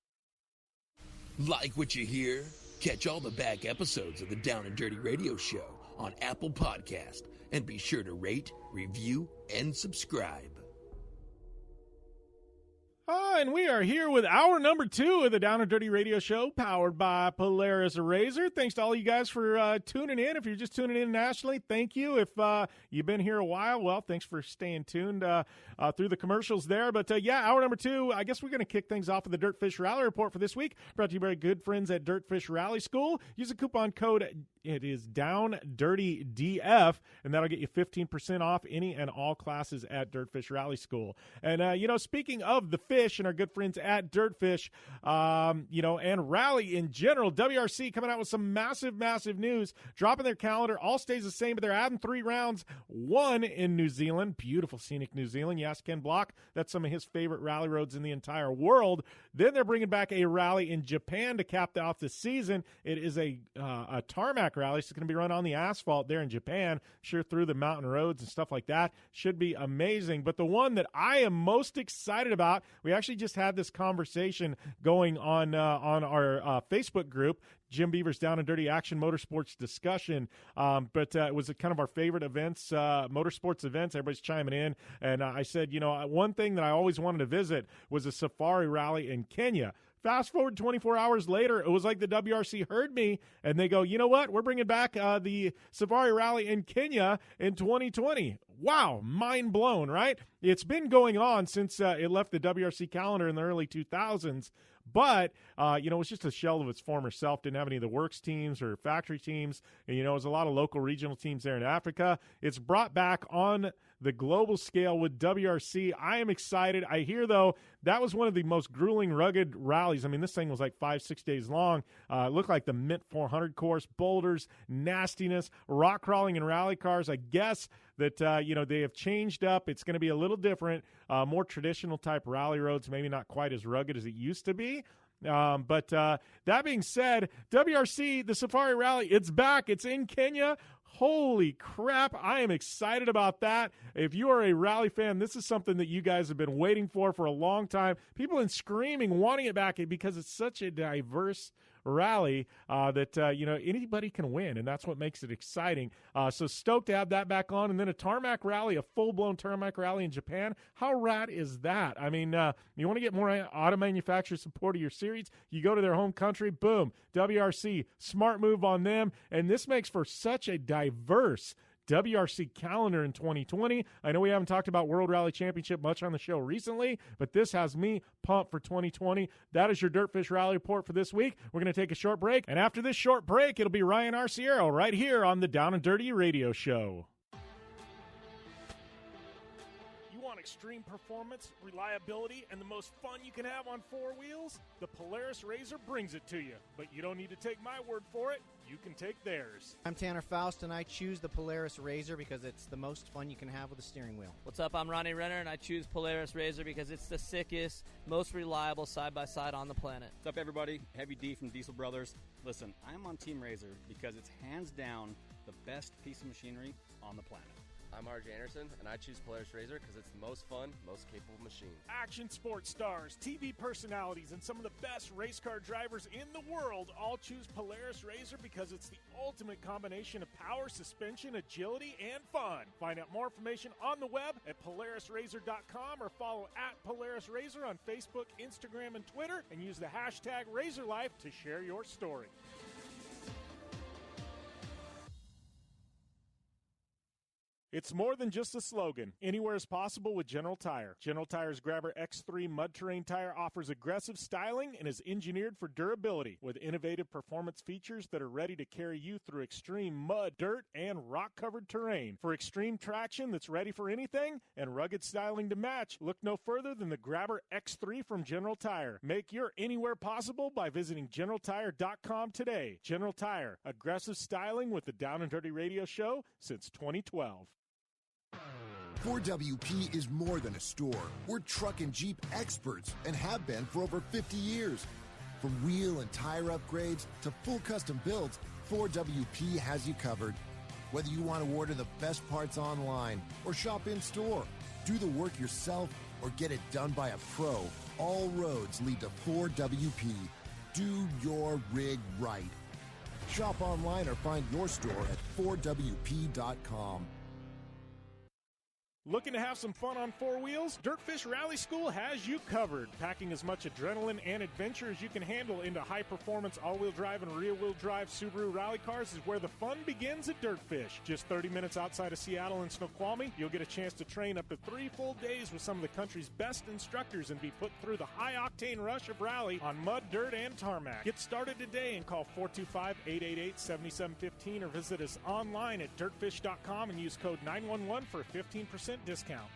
Like what you hear? Catch all the back episodes of the Down and Dirty Radio Show on Apple Podcast, and be sure to rate, review, and subscribe. And we are here with hour number 2 of the Down and Dirty Radio Show, powered by Polaris Razor. Thanks to all you guys for tuning in. If you're just tuning in nationally, thank you. If you've been here a while, well, thanks for staying tuned through the commercials there. But, yeah, hour number 2, I guess we're going to kick things off with the Dirtfish Rally Report for this week, brought to you by good friends at Dirtfish Rally School. Use the coupon code, it is DOWNDIRTYDF, and that'll get you 15% off any and all classes at Dirtfish Rally School. And, you know, speaking of the fish and our good friends at Dirtfish, you know, and Rally in general, WRC coming out with some massive news, dropping their calendar. All stays the same, but they're adding 3 rounds, 1 in New Zealand, beautiful scenic New Zealand. You ask Ken Block, that's some of his favorite rally roads in the entire world. Then they're bringing back a rally in Japan to cap off the season. It is a tarmac rally, so it's going to be run on the asphalt there in Japan, sure, through the mountain roads and stuff like that. Should be amazing. But the one that I am most excited about, we actually just had this conversation going on our Facebook group, Jim Beaver's Down and Dirty Action Motorsports Discussion. But it was kind of our favorite events, motorsports events. Everybody's chiming in. And I said, you know, one thing that I always wanted to visit was a safari rally in Kenya. Fast forward 24 hours later, it was like the WRC heard me, and they go, you know what? We're bringing back the Safari Rally in Kenya in 2020. Wow, mind blown, right? It's been going on since it left the WRC calendar in the early 2000s, but, you know, it was just a shell of its former self. Didn't have any of the works teams or factory teams. And, you know, it was a lot of local regional teams there in Africa. It's brought back on the global scale with WRC. I am excited. I hear, though, that was one of the most grueling, rugged rallies. I mean, this thing was like 5-6 days long. It looked like the Mint 400 course, boulders, nastiness, rock crawling, and rally cars. I guess that, they have changed up. It's going to be a little different, more traditional type rally roads, maybe not quite as rugged as it used to be. But that being said, WRC, the Safari Rally, it's back. It's in Kenya. Holy crap, I am excited about that. If you are a rally fan, this is something that you guys have been waiting for a long time. People have been screaming, wanting it back because it's such a diverse rally that anybody can win, and that's what makes it exciting. So stoked to have that back on. And then a tarmac rally, a full-blown tarmac rally in Japan. How rad is that? I mean, you want to get more auto manufacturer support of your series, you go to their home country, boom, WRC, smart move on them. And this makes for such a diverse WRC calendar in 2020. I know we haven't talked about World Rally Championship much on the show recently, but this has me pumped for 2020. That is your Dirtfish Rally Report for this week. We're going to take a short break, and after this short break, it'll be Ryan Arciero right here on the Down and Dirty Radio Show. Extreme performance, reliability, and the most fun you can have on four wheels? The Polaris RZR brings it to you. But you don't need to take my word for it. You can take theirs. I'm Tanner Faust, and I choose the Polaris RZR because it's the most fun you can have with a steering wheel. What's up? I'm Ronnie Renner, and I choose Polaris RZR because it's the sickest, most reliable side-by-side on the planet. What's up, everybody? Heavy D from Diesel Brothers. Listen, I'm on Team RZR because it's hands down the best piece of machinery on the planet. I'm RJ Anderson, and I choose Polaris RZR because it's the most fun, most capable machine. Action sports stars, TV personalities, and some of the best race car drivers in the world all choose Polaris RZR because it's the ultimate combination of power, suspension, agility, and fun. Find out more information on the web at PolarisRZR.com or follow at PolarisRZR on Facebook, Instagram, and Twitter, and use the hashtag RazorLife to share your story. It's more than just a slogan. Anywhere is possible with General Tire. General Tire's Grabber X3 mud terrain tire offers aggressive styling and is engineered for durability with innovative performance features that are ready to carry you through extreme mud, dirt, and rock-covered terrain. For extreme traction that's ready for anything and rugged styling to match, look no further than the Grabber X3 from General Tire. Make your anywhere possible by visiting GeneralTire.com today. General Tire, aggressive styling with the Down and Dirty Radio Show since 2012. 4WP is more than a store. We're truck and Jeep experts and have been for over 50 years. From wheel and tire upgrades to full custom builds, 4WP has you covered. Whether you want to order the best parts online or shop in store, do the work yourself or get it done by a pro, all roads lead to 4WP. Do your rig right. Shop online or find your store at 4WP.com. Looking to have some fun on four wheels? Dirtfish Rally School has you covered. Packing as much adrenaline and adventure as you can handle into high-performance all-wheel drive and rear-wheel drive Subaru rally cars is where the fun begins at Dirtfish. Just 30 minutes outside of Seattle in Snoqualmie, you'll get a chance to train up to 3 full days with some of the country's best instructors and be put through the high-octane rush of rally on mud, dirt, and tarmac. Get started today and call 425-888-7715 or visit us online at dirtfish.com and use code 911 for a 15% discount.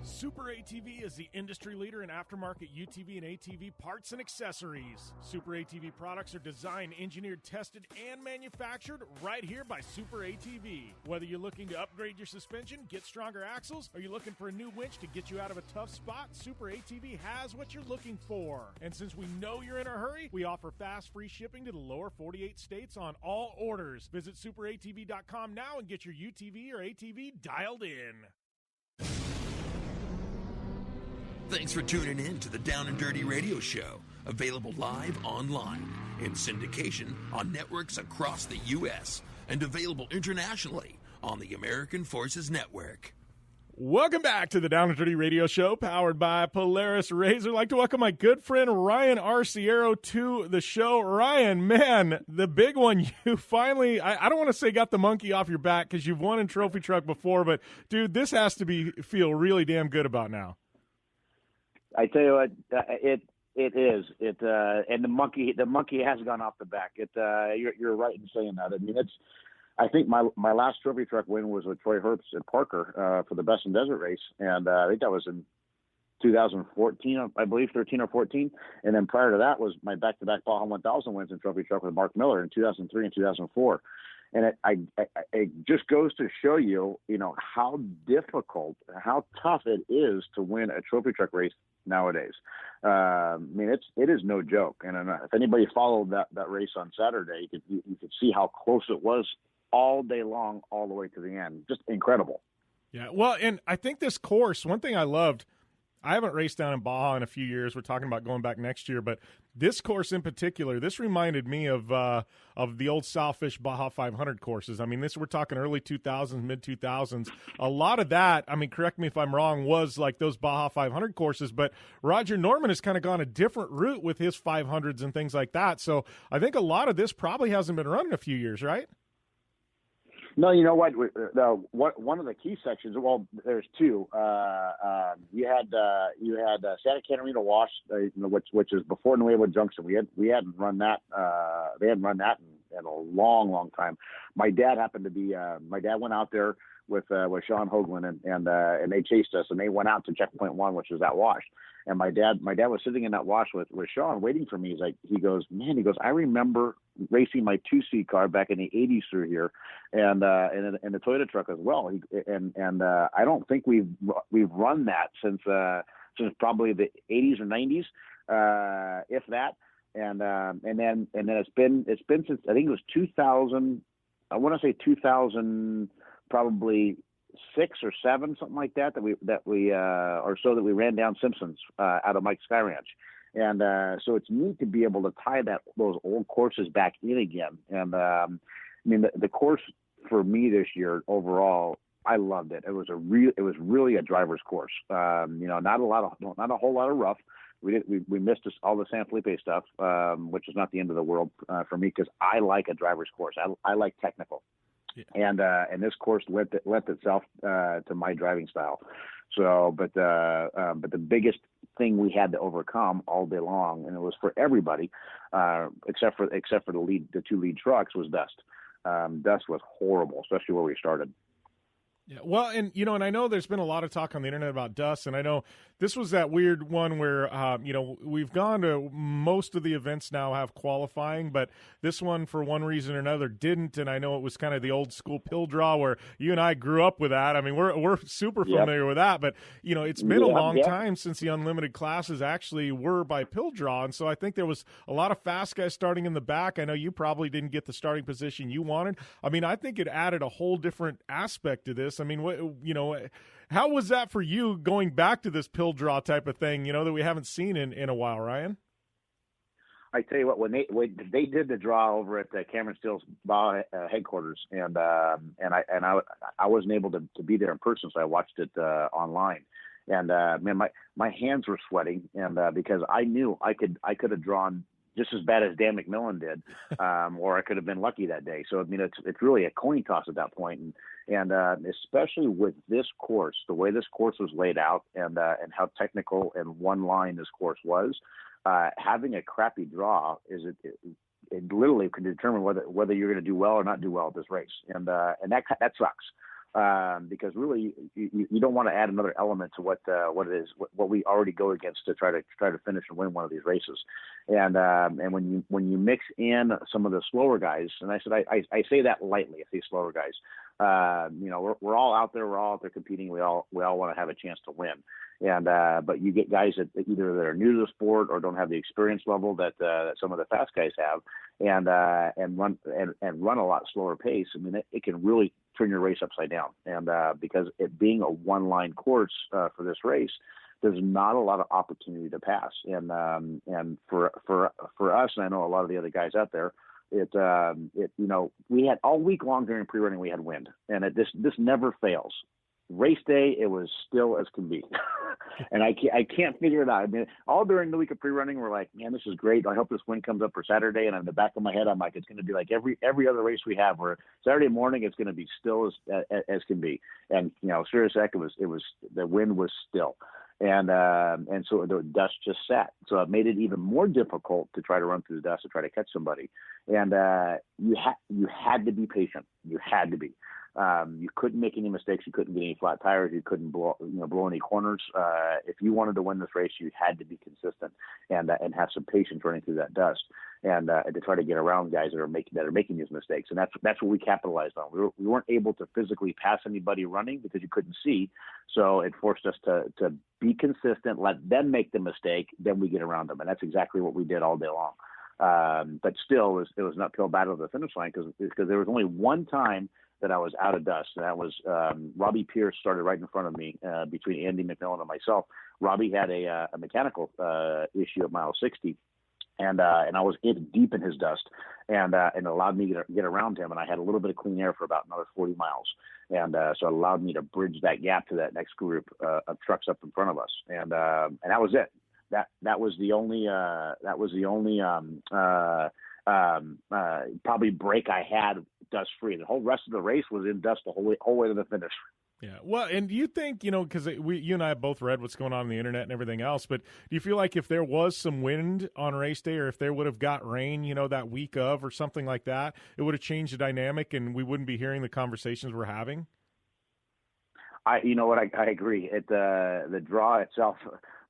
Super ATV is the industry leader in aftermarket UTV and ATV parts and accessories. Super ATV products are designed, engineered, tested, and manufactured right here by Super ATV. Whether you're looking to upgrade your suspension, get stronger axles, or you're looking for a new winch to get you out of a tough spot, Super ATV has what you're looking for. And since we know you're in a hurry, we offer fast, free shipping to the lower 48 states on all orders. Visit superatv.com now and get your UTV or ATV dialed in. Thanks for tuning in to the Down and Dirty Radio Show, available live online, in syndication on networks across the U.S., and available internationally on the American Forces Network. Welcome back to the Down and Dirty Radio Show, powered by Polaris RZR. I'd like to welcome my good friend Ryan Arciero to the show. Ryan, man, the big one, you finally, I don't want to say got the monkey off your back because you've won in Trophy Truck before, but, dude, this has to feel really damn good about now. I tell you what, it is. And the monkey has gone off the back. You're right in saying that. I mean, I think my last Trophy Truck win was with Troy Herbst at Parker for the Best in Desert race, and I think that was in 2014, I believe, 13 or 14. And then prior to that was my back-to-back Baja 1000 wins in Trophy Truck with Mark Miller in 2003 and 2004. And it just goes to show you, how difficult, how tough it is to win a trophy truck race nowadays. It is no joke. And if anybody followed that race on Saturday, you could see how close it was all day long, all the way to the end. Just incredible. Yeah. Well, and I think this course, one thing I loved, I haven't raced down in Baja in a few years. We're talking about going back next year, but this course in particular, this reminded me of the old Sawfish Baja 500 courses. I mean, we're talking early 2000s, mid 2000s. A lot of that, I mean, correct me if I'm wrong, was like those Baja 500 courses. But Roger Norman has kind of gone a different route with his 500s and things like that. So I think a lot of this probably hasn't been run in a few years, right? No, you know what? One of the key sections. Well, there's two. You had Santa Catarina Wash, which is before Nuevo Junction. We hadn't run that. They hadn't run that in a long, long time. My dad happened to be. My dad went out there with Sean Hoagland and they chased us and they went out to checkpoint 1, which was that wash. And my dad was sitting in that wash with Sean waiting for me. He goes, I remember racing my 2C car back in the 80s through here, and the Toyota truck as well. I don't think we've run that since probably the 80s or 90s, if that. And then it's been since, I think it was 2000. I want to say 2000, probably 6 or 7, something like that we ran down Simpsons out of Mike's Sky Ranch. And so it's neat to be able to tie those old courses back in again. And the course for me this year overall, I loved it. It was really a driver's course. Not a whole lot of rough. We missed all the San Felipe stuff, which is not the end of the world for me, because I like a driver's course. I like technical. Yeah. And this course lent itself to my driving style. So, but the biggest thing we had to overcome all day long, and it was for everybody, except for the 2 lead trucks, was dust. Dust was horrible, especially where we started. Yeah, well, and I know there's been a lot of talk on the internet about dust, and I know this was that weird one where, we've gone to most of the events now have qualifying, but this one, for one reason or another, didn't, and I know it was kind of the old school pill draw where you and I grew up with that. I mean, we're super familiar with that, but, it's been a long time since the unlimited classes actually were by pill draw, and so I think there was a lot of fast guys starting in the back. I know you probably didn't get the starting position you wanted. I mean, I think it added a whole different aspect to this. I mean, how was that for you going back to this pill draw type of thing, that we haven't seen in a while, Ryan? I tell you what, when they did the draw over at Cameron Steele's headquarters, and I wasn't able to be there in person, so I watched it online. And man, my hands were sweating, and because I knew I could have drawn just as bad as Dan McMillan did, or I could have been lucky that day. So I mean, it's really a coin toss at that point, and especially with this course, the way this course was laid out, and how technical and one line this course was, having a crappy draw it literally can determine whether you're going to do well or not do well at this race, and that sucks. Because really you don't want to add another element to what we already go against to try to finish and win one of these races, and when you mix in some of the slower guys, and I say that lightly, I say slower guys, we're all out there competing, we all want to have a chance to win, and but you get guys that either that are new to the sport or don't have the experience level that some of the fast guys have, and run a lot slower pace. I mean, it can really turn your race upside down. And because it being a one-line course for this race, there's not a lot of opportunity to pass. And for us, and I know a lot of the other guys out there, we had all week long during pre-running, we had wind, and this never fails. Race day, it was still as can be. And I can't figure it out. I mean, all during the week of pre-running, we're like, man, this is great. I hope this wind comes up for Saturday. And in the back of my head, I'm like, it's going to be like every other race we have, where Saturday morning it's going to be still as can be. And serious heck, it was the wind was still, and so the dust just sat. So it made it even more difficult to try to run through the dust to try to catch somebody. And you had to be patient. You had to be. You couldn't make any mistakes. You couldn't get any flat tires. You couldn't blow any corners. If you wanted to win this race, you had to be consistent and have some patience running through that dust and to try to get around guys that are making these mistakes. And that's what we capitalized on. We weren't able to physically pass anybody running because you couldn't see. So it forced us to be consistent, let them make the mistake, then we get around them. And that's exactly what we did all day long. But still, it was an uphill battle at the finish line because there was only one time that I was out of dust. And that was Robbie Pierce started right in front of me between Andy McMillan and myself. Robbie had a mechanical issue at mile 60. And I was deep in his dust, and it allowed me to get around him. And I had a little bit of clean air for about another 40 miles, and so it allowed me to bridge that gap to that next group of trucks up in front of us. And that was it. That was the only probably break I had dust free. The whole rest of the race was in dust the whole way to the finish. Yeah, well, and do you think, because you and I have both read what's going on the internet and everything else, but do you feel like if there was some wind on race day or if there would have got rain, that week of or something like that, it would have changed the dynamic and we wouldn't be hearing the conversations we're having? I agree. The draw itself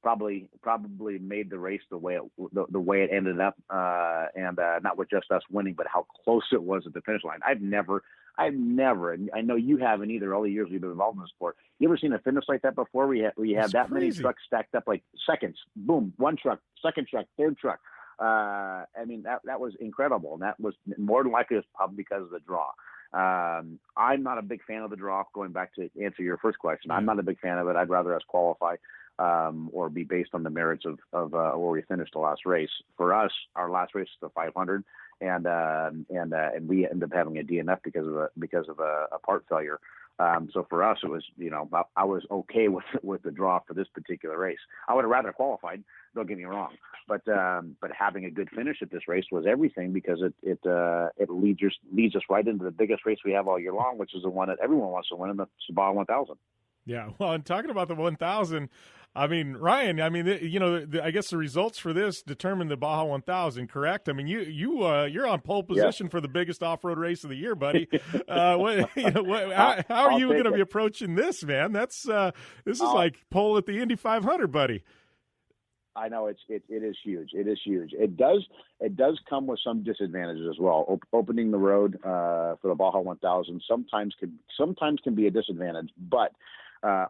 probably made the race the way it ended up, and not with just us winning, but how close it was at the finish line. I've never, and I know you haven't either. All the years we've been involved in the sport, you ever seen a finish like that before? We had that many trucks stacked up like seconds. Boom, one truck, second truck, third truck. I mean that was incredible, and that was more than likely was probably because of the draw. I'm not a big fan of the draw. Going back to answer your first question, I'm not a big fan of it. I'd rather us qualify or be based on the merits of where we finished the last race. For us, our last race is the 500, and we ended up having a DNF because of a part failure. So for us, it was I was okay with the draw for this particular race. I would have rather qualified. Don't get me wrong, but having a good finish at this race was everything because it leads us right into the biggest race we have all year long, which is the one that everyone wants to win, in the Baja 1000. Yeah, well, and talking about the 1000, I mean, Ryan, I guess the results for this determine the Baja 1000, correct? I mean, you're on pole position for the biggest off-road race of the year, buddy. How are you going to be approaching this, man? This is like pole at the Indy 500, buddy. I know it is huge. It is huge. It does come with some disadvantages as well. Opening the road for the Baja 1000 sometimes can be a disadvantage, but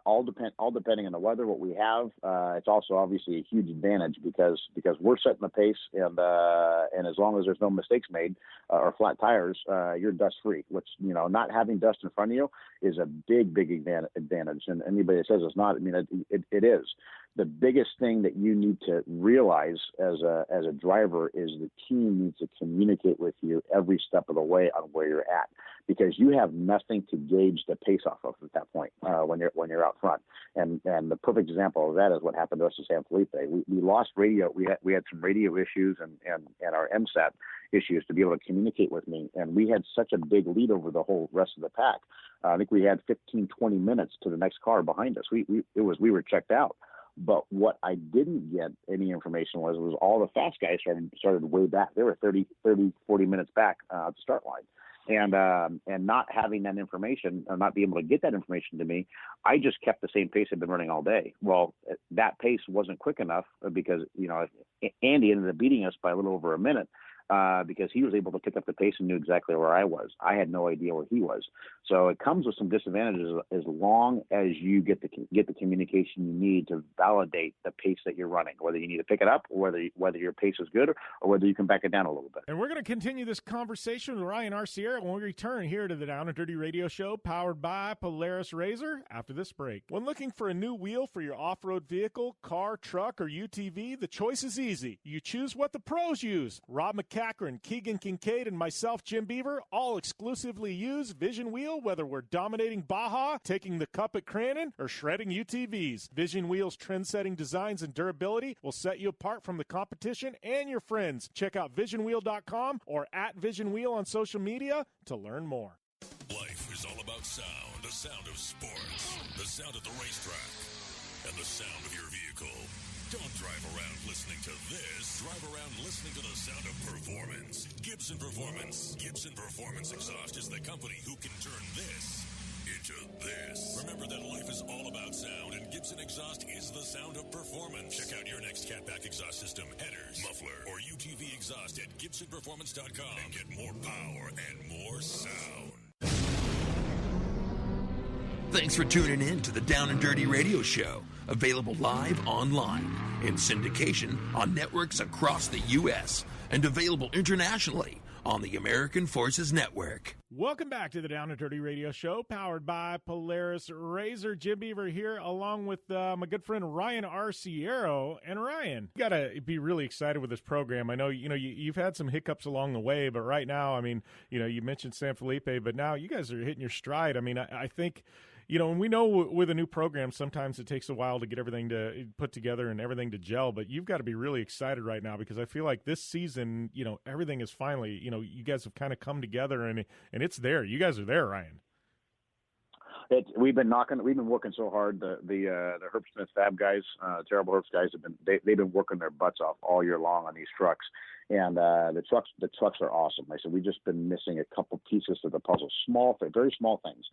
all depending on the weather, what we have, it's also obviously a huge advantage because we're setting the pace, and as long as there's no mistakes made or flat tires, you're dust free. Which not having dust in front of you is a big advantage. And anybody that says it's not, I mean, it is. The biggest thing that you need to realize as a driver is the team needs to communicate with you every step of the way on where you're at, because you have nothing to gauge the pace off of at that point when you're out front. And the perfect example of that is what happened to us at San Felipe. We lost radio. We had some radio issues and our MSAT issues to be able to communicate with me. And we had such a big lead over the whole rest of the pack. I think we had 15, 20 minutes to the next car behind us. We were checked out. But what I didn't get any information was all the fast guys started way back. They were 30, 40 minutes back at the start line. And not having that information, or not being able to get that information to me, I just kept the same pace I've been running all day. Well, that pace wasn't quick enough because, Andy ended up beating us by a little over a minute. Because he was able to pick up the pace and knew exactly where I was. I had no idea where he was. So it comes with some disadvantages as long as you get the communication you need to validate the pace that you're running, whether you need to pick it up or whether your pace is good or whether you can back it down a little bit. And we're going to continue this conversation with Ryan Arciero when we return here to the Down and Dirty Radio Show, powered by Polaris RZR, after this break. When looking for a new wheel for your off-road vehicle, car, truck, or UTV, the choice is easy. You choose what the pros use. Rob McCachran, Keegan Kincaid, and myself, Jim Beaver, all exclusively use Vision Wheel, whether we're dominating Baja, taking the cup at Crandon, or shredding UTVs. Vision Wheel's trend-setting designs and durability will set you apart from the competition and your friends. Check out visionwheel.com or @visionwheel on social media to learn more. Life is all about sound, the sound of sports, the sound of the racetrack, and the sound of your vehicle. Don't drive around listening to this. Drive around listening to the sound of performance. Gibson Performance. Gibson Performance Exhaust is the company who can turn this into this. Remember that life is all about sound, and Gibson Exhaust is the sound of performance. Check out your next catback exhaust system, headers, muffler, or UTV exhaust at GibsonPerformance.com and get more power and more sound. Thanks for tuning in to the Down and Dirty Radio Show, available live online, in syndication on networks across the U.S., and available internationally on the American Forces Network. Welcome back to the Down and Dirty Radio Show, powered by Polaris Razor. Jim Beaver here, along with my good friend Ryan Arciero. And Ryan, you got to be really excited with this program. I know you've had some hiccups along the way, but right now, I mean, you mentioned San Felipe, but now you guys are hitting your stride. I mean, I think, and we know with a new program, sometimes it takes a while to get everything to put together and everything to gel, but you've got to be really excited right now because I feel like this season, everything is finally, you guys have kind of come together and it's there. You guys are there, Ryan. We've been working so hard. The Herb Smith Fab guys, Terrible Herbs guys they've been working their butts off all year long on these trucks. And the trucks are awesome. Like I said, we've just been missing a couple pieces to the puzzle, very small things.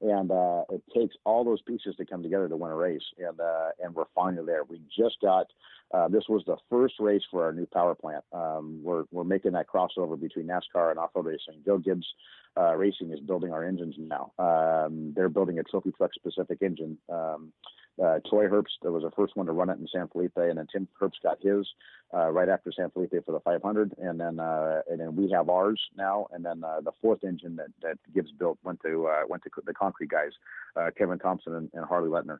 And it takes all those pieces to come together to win a race, and we're finally there. We just got this was the first race for our new power plant. We're making that crossover between NASCAR and off-road racing. Joe Gibbs Racing is building our engines now. They're building a trophy truck specific engine. Troy Herbst was the first one to run it in San Felipe, and then Tim Herbst got his right after San Felipe for the 500, and then we have ours now, and then the fourth engine that Gibbs built went to the concrete guys, Kevin Thompson and Harley Lettner,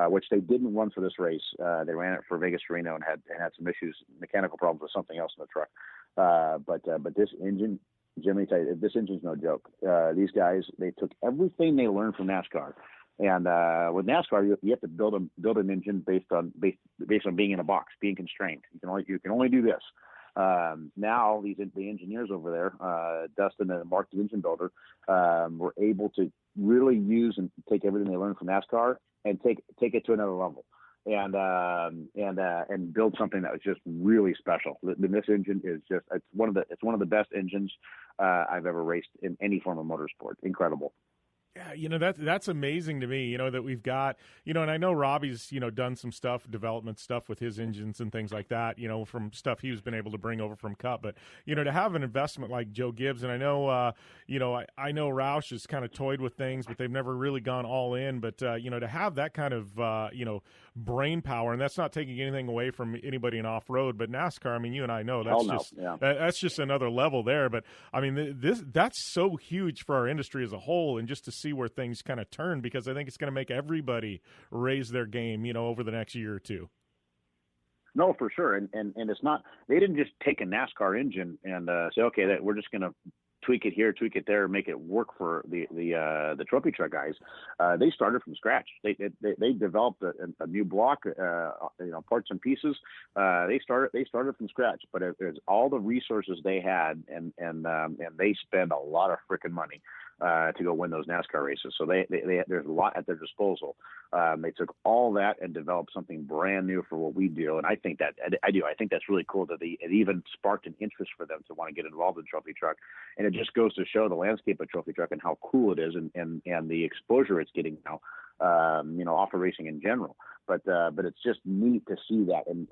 which they didn't run for this race. They ran it for Vegas to Reno and had some issues, mechanical problems with something else in the truck. But this engine, Jimmy, tell you, this engine's no joke. These guys, they took everything they learned from NASCAR. And with NASCAR, you have to build an engine based on being in a box, being constrained. You can only do this. Now the engineers over there, Dustin and Mark, the engine builder, were able to really use and take everything they learned from NASCAR and take it to another level, and build something that was just really special. This engine is it's one of the best engines I've ever raced in any form of motorsport. Incredible. Yeah, that's amazing to me, that we've got, and I know Robbie's, done some development stuff with his engines and things like that, from stuff he's been able to bring over from Cup. But, to have an investment like Joe Gibbs, and I know, I know Roush has kind of toyed with things, but they've never really gone all in. But, to have that kind of, brain power, and that's not taking anything away from anybody in off-road, but NASCAR, I mean, you and I know that's just another level there. But, I mean, that's so huge for our industry as a whole, and just to see where things kind of turn, because I think it's going to make everybody raise their game, over the next year or two. No, for sure. And it's not, they didn't just take a NASCAR engine and say, okay, we're just going to tweak it here, tweak it there, make it work for the trophy truck guys. They started from scratch. They developed a new block, parts and pieces. They started from scratch, but it's all the resources they had, and they spend a lot of freaking money to go win those NASCAR races. So there's a lot at their disposal. They took all that and developed something brand new for what we do. And I think that's really cool that it even sparked an interest for them to want to get involved in trophy truck. And it just goes to show the landscape of trophy truck and how cool it is, and the exposure it's getting now, off-road racing in general. But it's just neat to see that, and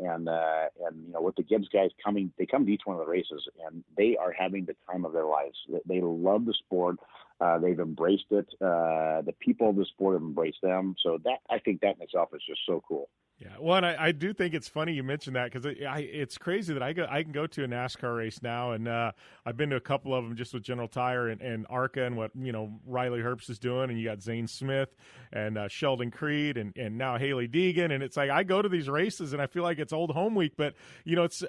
with the Gibbs guys they come to each one of the races, and they are having the time of their lives. They love the sport. They've embraced it. The people of the sport have embraced them. So I think that in itself is just so cool. Yeah, well, and I do think it's funny you mentioned that, because it's crazy that I can go to a NASCAR race now, and I've been to a couple of them just with General Tire and ARCA and what Riley Herbst is doing, and you got Zane Smith and Sheldon Creed and now Haley Deegan, and it's like I go to these races and I feel like it's old home week, but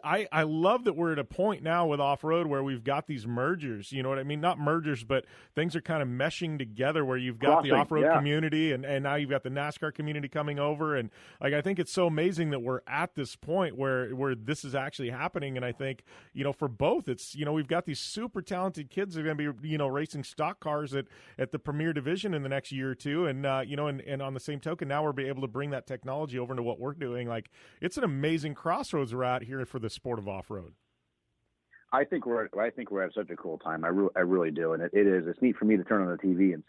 I love that we're at a point now with off-road where we've got these mergers, you know what I mean? Not mergers, but things are kind of meshing together where you've got the off-road community and now you've got the NASCAR community coming over, and like I think think it's so amazing that we're at this point where this is actually happening. And I think, for both, it's, we've got these super talented kids that are going to be, racing stock cars at the Premier Division in the next year or two. And, and on the same token, now we're able to bring that technology over into what we're doing. Like, it's an amazing crossroads we're at here for the sport of off-road. I think we're at such a cool time. I really do, and it's neat for me to turn on the TV and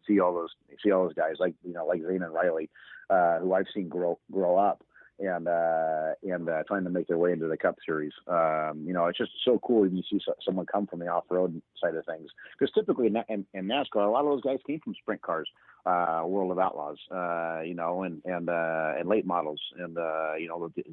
see all those guys like Zane and Riley, who I've seen grow up and trying to make their way into the Cup Series. It's just so cool when you see someone come from the off-road side of things, because typically in NASCAR, a lot of those guys came from sprint cars, World of Outlaws, and late models, and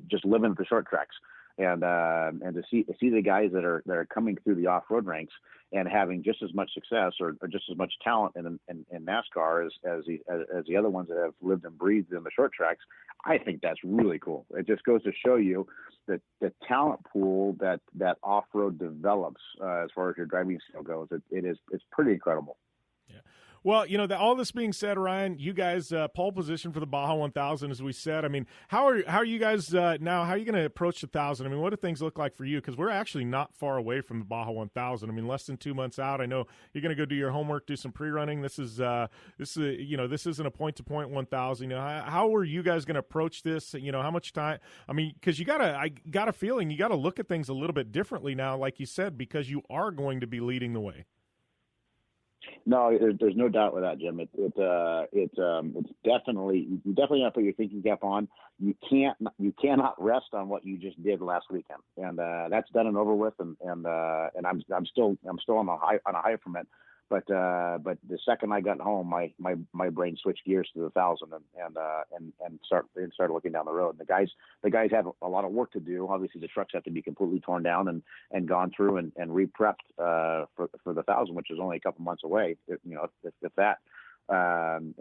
just living at the short tracks. And to see the guys that are coming through the off-road ranks and having just as much success or just as much talent in NASCAR as the other ones that have lived and breathed in the short tracks, I think that's really cool. It just goes to show you that the talent pool that off-road develops as far as your driving skill goes, it's pretty incredible. Yeah. Well, all this being said, Ryan, you guys pole position for the Baja 1000, as we said. I mean, how are you guys now? How are you going to approach the 1000? I mean, what do things look like for you? Because we're actually not far away from the Baja 1000. I mean, less than 2 months out. I know you're going to go do your homework, do some pre-running. This isn't a point-to-point 1000. How are you guys going to approach this? How much time? I mean, because I got a feeling you got to look at things a little bit differently now, like you said, because you are going to be leading the way. No, there's no doubt with that, Jim. It's definitely, you definitely have to put your thinking cap on. You cannot rest on what you just did last weekend, and that's done and over with. And I'm still on a high from it. But the second I got home, my brain switched gears to the 1000 and started looking down the road. The guys have a lot of work to do. Obviously, the trucks have to be completely torn down and gone through and re-prepped for the 1000, which is only a couple months away, if that. And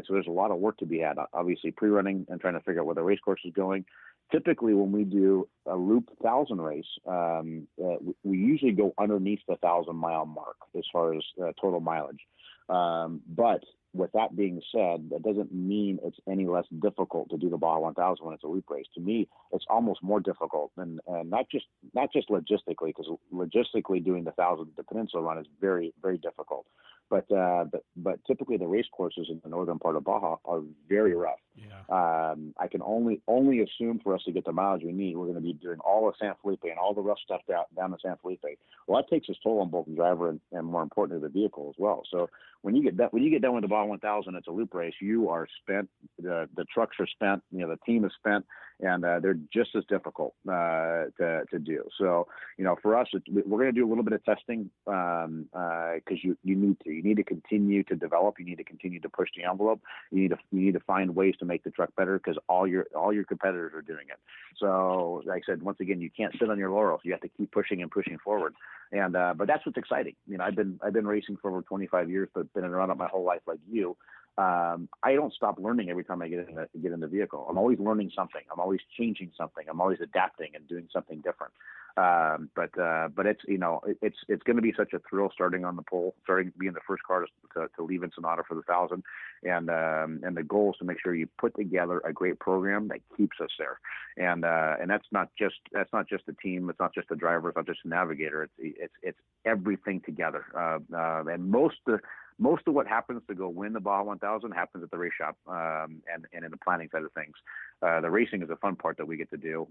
so there's a lot of work to be had. Obviously, pre-running and trying to figure out where the race course is going. Typically, when we do a loop 1000 race, we usually go underneath the 1,000-mile mark as far as total mileage. But with that being said, that doesn't mean it's any less difficult to do the Baja 1000 when it's a loop race. To me, it's almost more difficult, and not just logistically, because logistically doing the 1000 the Peninsula run is very, very difficult. But typically the race courses in the northern part of Baja are very rough. Yeah. I can only assume for us to get the mileage we need, we're going to be doing all of San Felipe and all the rough stuff down to San Felipe. Well, that takes its toll on both the driver and more importantly, the vehicle as well. So when you get done with the Baja 1000, it's a loop race. You are spent. The trucks are spent. The team is spent, and they're just as difficult to do. So for us, we're going to do a little bit of testing because you need to. You need to continue to develop. You need to continue to push the envelope. You need to find ways to make the truck better because all your competitors are doing it. So, like I said, once again, you can't sit on your laurels. You have to keep pushing and pushing forward. And but that's what's exciting. I've been racing for over 25 years, but been around it my whole life like you. I don't stop learning every time I get in the vehicle. I'm always learning something. I'm always changing something. I'm always adapting and doing something different. But it's going to be such a thrill starting on the pole, being the first car to leave Ensenada for the 1000, and the goal is to make sure you put together a great program that keeps us there, and that's not just the team, it's not just the driver, it's not just the navigator, it's everything together, and most of what happens to go win the Baja 1000 happens at the race shop and in the planning side of things. The racing is a fun part that we get to do.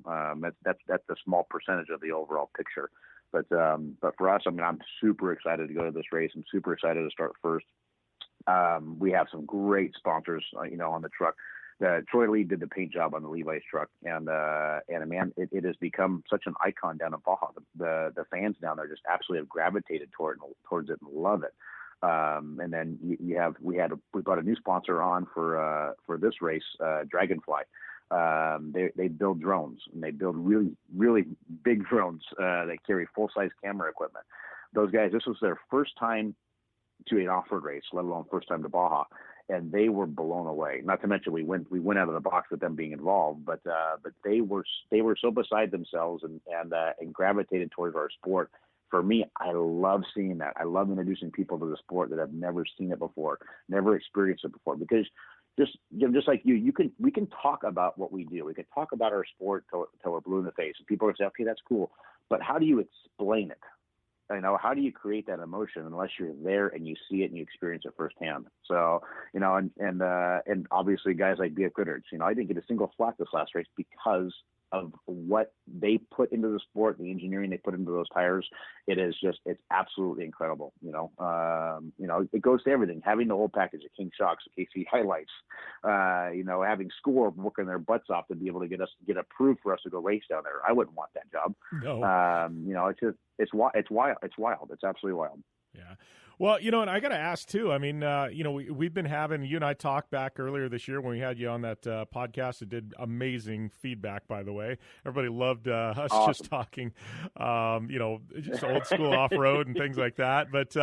That's a small percentage of the overall picture. But for us, I'm super excited to go to this race. I'm super excited to start first. We have some great sponsors, on the truck. Troy Lee did the paint job on the Levi's truck, and man, it has become such an icon down in Baja. The fans down there just absolutely have gravitated towards it and love it. And then we brought a new sponsor on for this race, Dragonfly. They build drones, and they build really, really big drones that carry full-size camera equipment. Those guys, this was their first time to an off-road race, let alone first time to Baja, and they were blown away. Not to mention we went out of the box with them being involved, but they were so beside themselves and gravitated towards our sport. For me, I love seeing that. I love introducing people to the sport that have never seen it before, never experienced it before, because just like we can talk about what we do. We can talk about our sport till we're blue in the face. And people are say, okay, that's cool, but how do you explain it? How do you create that emotion unless you're there and you see it and you experience it firsthand? So, and obviously guys like BF Goodrich, I didn't get a single flat this last race because of what they put into the sport, the engineering they put into those tires. It's absolutely incredible. It goes to everything, having the whole package of King Shocks, KC Highlights, having Score working their butts off to be able to get approved for us to go race down there. I wouldn't want that job. No. It's wild. It's wild. It's absolutely wild. Yeah. Well, and I got to ask too. I mean, we've been having, you and I talked back earlier this year when we had you on that podcast. It did amazing feedback, by the way. Everybody loved us just talking, just old school off road and things like that. But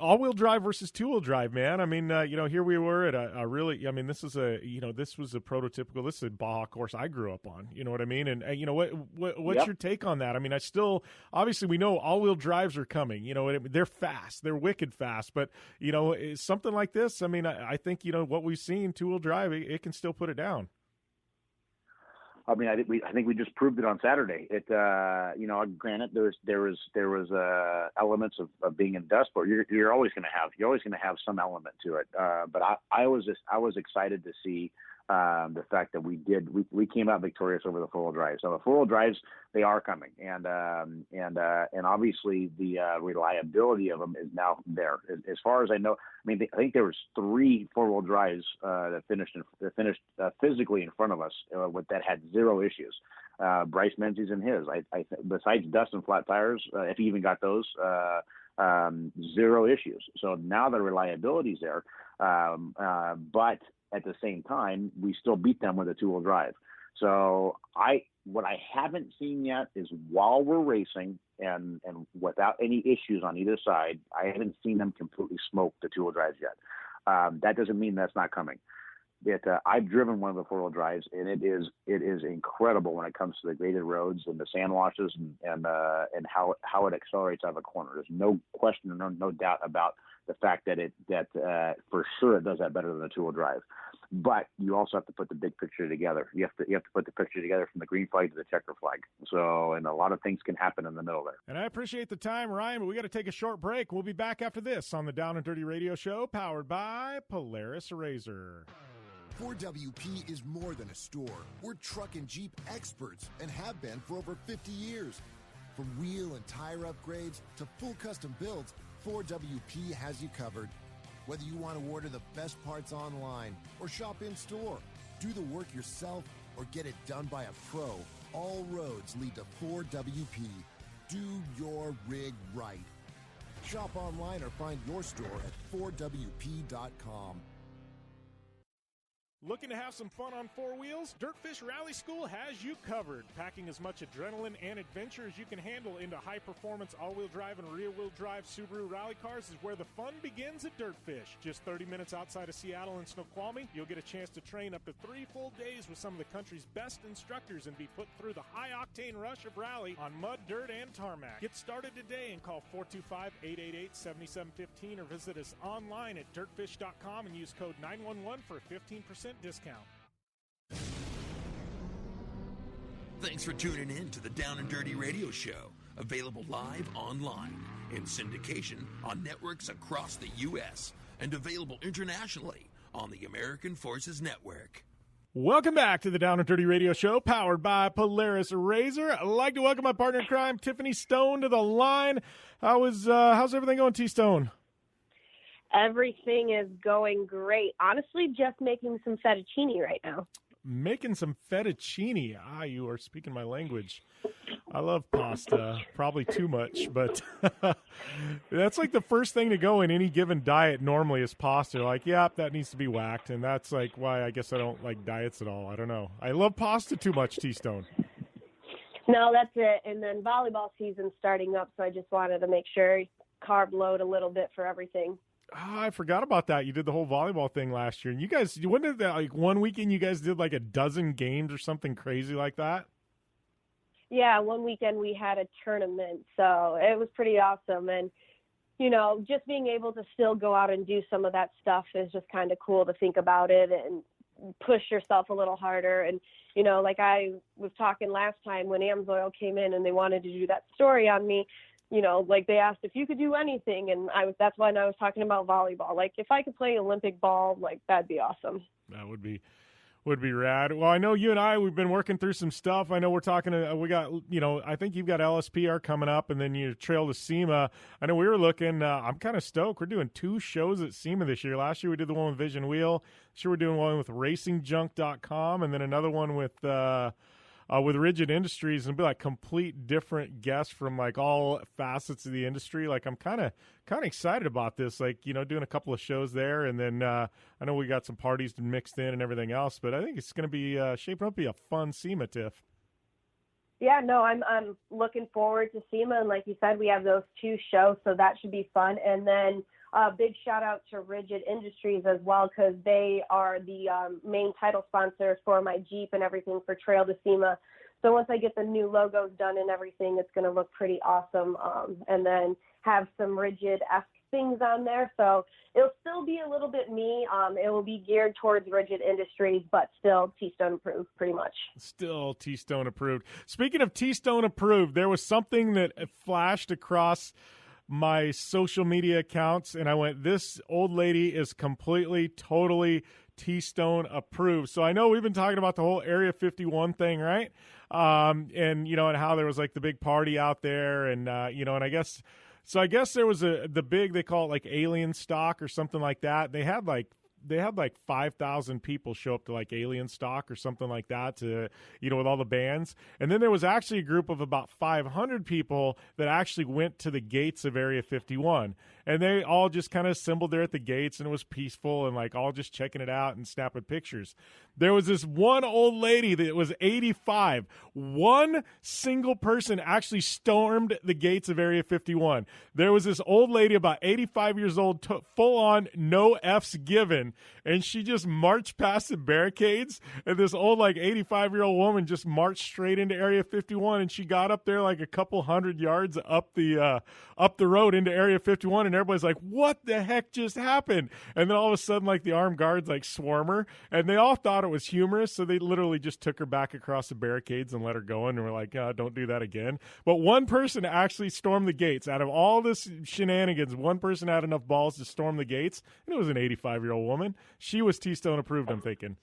all wheel drive versus 2-wheel drive, man. I mean, here we were at a really. I mean, this was a prototypical. This is a Baja course I grew up on. You know what I mean? And what's your take on that? I mean, obviously we know all wheel drives are coming. They're fast. They're wicked fast, but something like this, I mean, I think what we've seen 2-wheel drive, it can still put it down. I mean, I think we just proved it on Saturday. Granted, there was elements of being in dust, but you're always going to have some element to it. But I was excited to see the fact that we came out victorious over the 4-wheel drives. So the 4-wheel drives, they are coming, and obviously the reliability of them is now there. As far as I know, I mean, I think there was 3 4-wheel drives that finished physically in front of us that had 0 issues. Bryce Menzies and his, I besides dust and flat tires, if he even got those, 0 issues. So now the reliability's there, but at the same time, we still beat them with a 2-wheel drive. So what I haven't seen yet is while we're racing and without any issues on either side, I haven't seen them completely smoke the 2-wheel drives yet. That doesn't mean that's not coming. I've driven one of the 4-wheel drives, and it is incredible when it comes to the graded roads and the sand washes and how it accelerates out of a corner. There's no question, no doubt about the fact that for sure it does that better than a 2-wheel drive. But you also have to put the big picture together. You have to put the picture together from the green flag to the checker flag. So, and a lot of things can happen in the middle there. And I appreciate the time, Ryan, but we got to take a short break. We'll be back after this on the Down and Dirty Radio Show, powered by Polaris Razor. 4WP is more than a store. We're truck and Jeep experts and have been for over 50 years. From wheel and tire upgrades to full custom builds, 4WP has you covered. Whether you want to order the best parts online or shop in store, do the work yourself, or get it done by a pro, all roads lead to 4WP. Do your rig right. Shop online or find your store at 4WP.com. Looking to have some fun on 4 wheels? Dirtfish Rally School has you covered. Packing as much adrenaline and adventure as you can handle into high-performance all-wheel drive and rear-wheel drive Subaru rally cars is where the fun begins at Dirtfish. Just 30 minutes outside of Seattle and Snoqualmie, you'll get a chance to train up to 3 full days with some of the country's best instructors and be put through the high-octane rush of rally on mud, dirt, and tarmac. Get started today and call 425-888-7715 or visit us online at dirtfish.com and use code 911 for a 15% discount. Thanks for tuning in to the Down and Dirty Radio Show, available live online in syndication on networks across the U.S. and available internationally on the American Forces Network. Welcome back to the Down and Dirty Radio Show, powered by Polaris Razor. I'd like to welcome my partner in crime, Tiffany Stone, to the line. How's everything going, T-Stone? Everything is going great. Honestly, just making some fettuccine right now. Making some fettuccine. You are speaking my language. I love pasta, probably too much, but that's like the first thing to go in any given diet normally is pasta. Like, that needs to be whacked, and that's like why I guess I don't like diets at all. I don't know. I love pasta too much, T-Stone. No, that's it. And then volleyball season's starting up, so I just wanted to make sure carb load a little bit for everything. I forgot about that. You did the whole volleyball thing last year. And you guys, when did that, like one weekend you guys did like a dozen games or something crazy like that? Yeah, one weekend we had a tournament, so it was pretty awesome. And just being able to still go out and do some of that stuff is just kind of cool to think about it and push yourself a little harder. And, like I was talking last time when Amsoil came in and they wanted to do that story on me, like they asked if you could do anything. And that's when I was talking about volleyball. Like if I could play Olympic ball, like that'd be awesome. That would be rad. Well, I know you and we've been working through some stuff. I know we're talking we got, I think you've got LSPR coming up and then you Trail to SEMA. I know we were looking, I'm kind of stoked. We're doing 2 shows at SEMA this year. Last year we did the one with Vision Wheel. This year we're doing one with RacingJunk.com and then another one with Rigid Industries, and be like complete different guests from like all facets of the industry. Like I'm kind of excited about this, like, doing a couple of shows there. And then I know we got some parties mixed in and everything else, but I think it's going to be shaping up to be a fun SEMA, Tiff. Yeah, no, I'm looking forward to SEMA. And like you said, we have those 2 shows, so that should be fun. And then big shout out to Rigid Industries as well, because they are the main title sponsor for my Jeep and everything for Trail to SEMA. So once I get the new logos done and everything, it's going to look pretty awesome. And then have some Rigid-esque things on there. So it'll still be a little bit me. It will be geared towards Rigid Industries, but still T-Stone approved pretty much. Still T-Stone approved. Speaking of T-Stone approved, there was something that flashed across my social media accounts, and I went, this old lady is completely, totally T-Stone approved. So I know we've been talking about the whole Area 51 thing, right? And, and how there was like the big party out there and, and I guess there was the big, they call it like alien stock or something like that. They had like 5,000 people show up to like alien stock or something like that to, with all the bands. And then there was actually a group of about 500 people that actually went to the gates of Area 51. And they all just kind of assembled there at the gates, and it was peaceful and like all just checking it out and snapping pictures. There was this one old lady that was 85. One single person actually stormed the gates of Area 51. There was this old lady about 85 years old, full on, no F's given. And she just marched past the barricades, and this old like 85-year-old woman just marched straight into Area 51, and she got up there like a couple hundred yards up the road into Area 51, and everybody's like, what the heck just happened? And then all of a sudden, like, the armed guards like swarm her, and they all thought it was humorous, so they literally just took her back across the barricades and let her go in, and were like, don't do that again. But one person actually stormed the gates. Out of all this shenanigans, one person had enough balls to storm the gates, and it was an 85-year-old woman. She was T-Stone approved, I'm thinking.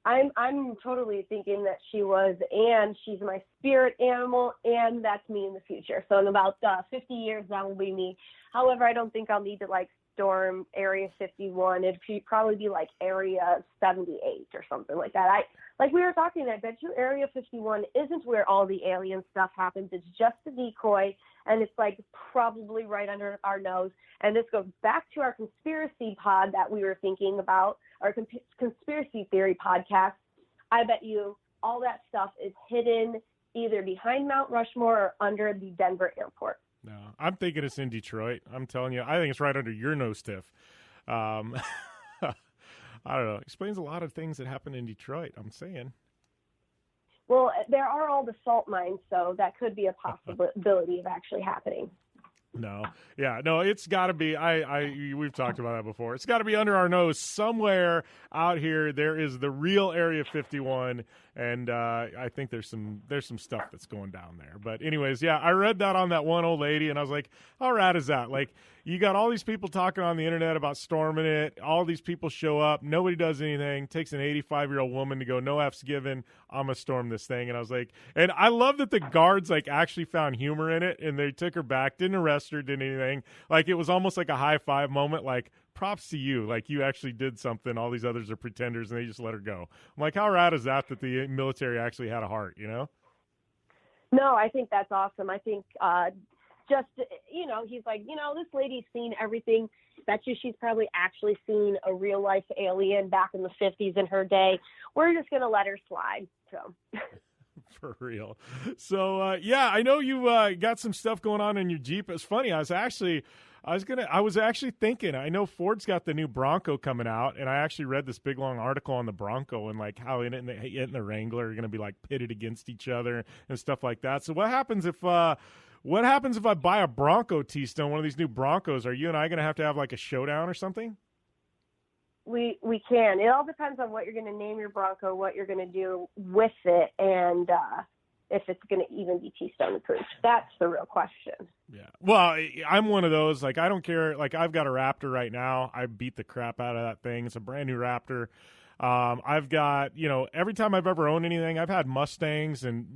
I'm totally thinking that she was, and she's my spirit animal, and that's me in the future. So in about 50 years, that will be me. However, I don't think I'll need to like storm Area 51. It'd probably be like Area 78 or something like that. Like we were talking, I bet you Area 51 isn't where all the alien stuff happens. It's just a decoy, and it's like probably right under our nose. And this goes back to our conspiracy pod that we were thinking about, our conspiracy theory podcast. I bet you all that stuff is hidden either behind Mount Rushmore or under the Denver airport. No, I'm thinking it's in Detroit. I'm telling you, I think it's right under your nose, Tiff. I don't know. It explains a lot of things that happen in Detroit, I'm saying. Well, there are all the salt mines, so that could be a possibility of actually happening. No. Yeah, no, it's got to be, we've talked about that before. It's got to be under our nose somewhere out here. There is the real Area 51, and I think there's some stuff that's going down there. But anyways, yeah, I read that on that one old lady, and I was like, how rad is that? Like, you got all these people talking on the internet about storming it. All these people show up. Nobody does anything. Takes an 85-year-old woman to go, no F's given. I'm going to storm this thing. And I was like, and I love that the guards like actually found humor in it, and they took her back, didn't arrest her, didn't anything. Like, it was almost like a high five moment. Like, props to you. Like, you actually did something. All these others are pretenders, and they just let her go. I'm like, how rad is that the military actually had a heart, you know? No, I think that's awesome. I think just, he's like, this lady's seen everything. Bet you she's probably actually seen a real life alien back in the 50s in her day. We're just going to let her slide. So. For real. So, I know you got some stuff going on in your Jeep. It's funny. I was actually thinking, I know Ford's got the new Bronco coming out, and I actually read this big long article on the Bronco and like how it and the Wrangler are going to be like pitted against each other and stuff like that. So what happens if What happens if I buy a Bronco T-Stone, one of these new Broncos? Are you and I going to have like a showdown or something? We can. It all depends on what you're going to name your Bronco, what you're going to do with it, and if it's going to even be T-Stone approved. That's the real question. Yeah. Well, I'm one of those. Like, I don't care. Like, I've got a Raptor right now. I beat the crap out of that thing. It's a brand new Raptor. I've got, every time I've ever owned anything, I've had Mustangs and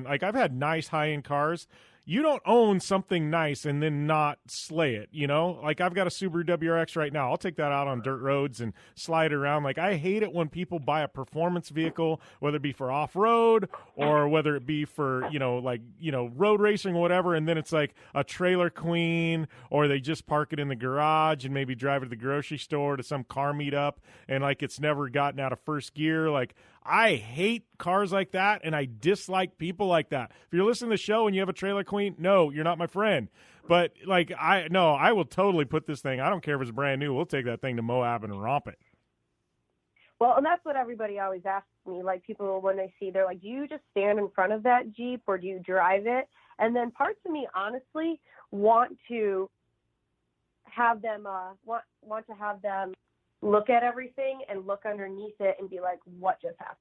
like I've had nice high-end cars. You don't own something nice and then not slay it, Like I've got a Subaru WRX right now. I'll take that out on dirt roads and slide it around. Like I hate it when people buy a performance vehicle, whether it be for off-road or whether it be for, road racing or whatever, and then it's like a trailer queen, or they just park it in the garage and maybe drive it to the grocery store to some car meetup and like it's never gotten out of first gear. Like I hate cars like that, and I dislike people like that. If you're listening to the show and you have a trailer queen, no, you're not my friend. But, I will totally put this thing. I don't care if it's brand new. We'll take that thing to Moab and romp it. Well, and that's what everybody always asks me. Like, people, when they see, they're like, do you just stand in front of that Jeep or do you drive it? And then parts of me, honestly, want to have them want to have them look at everything and look underneath it and be like, what just happened?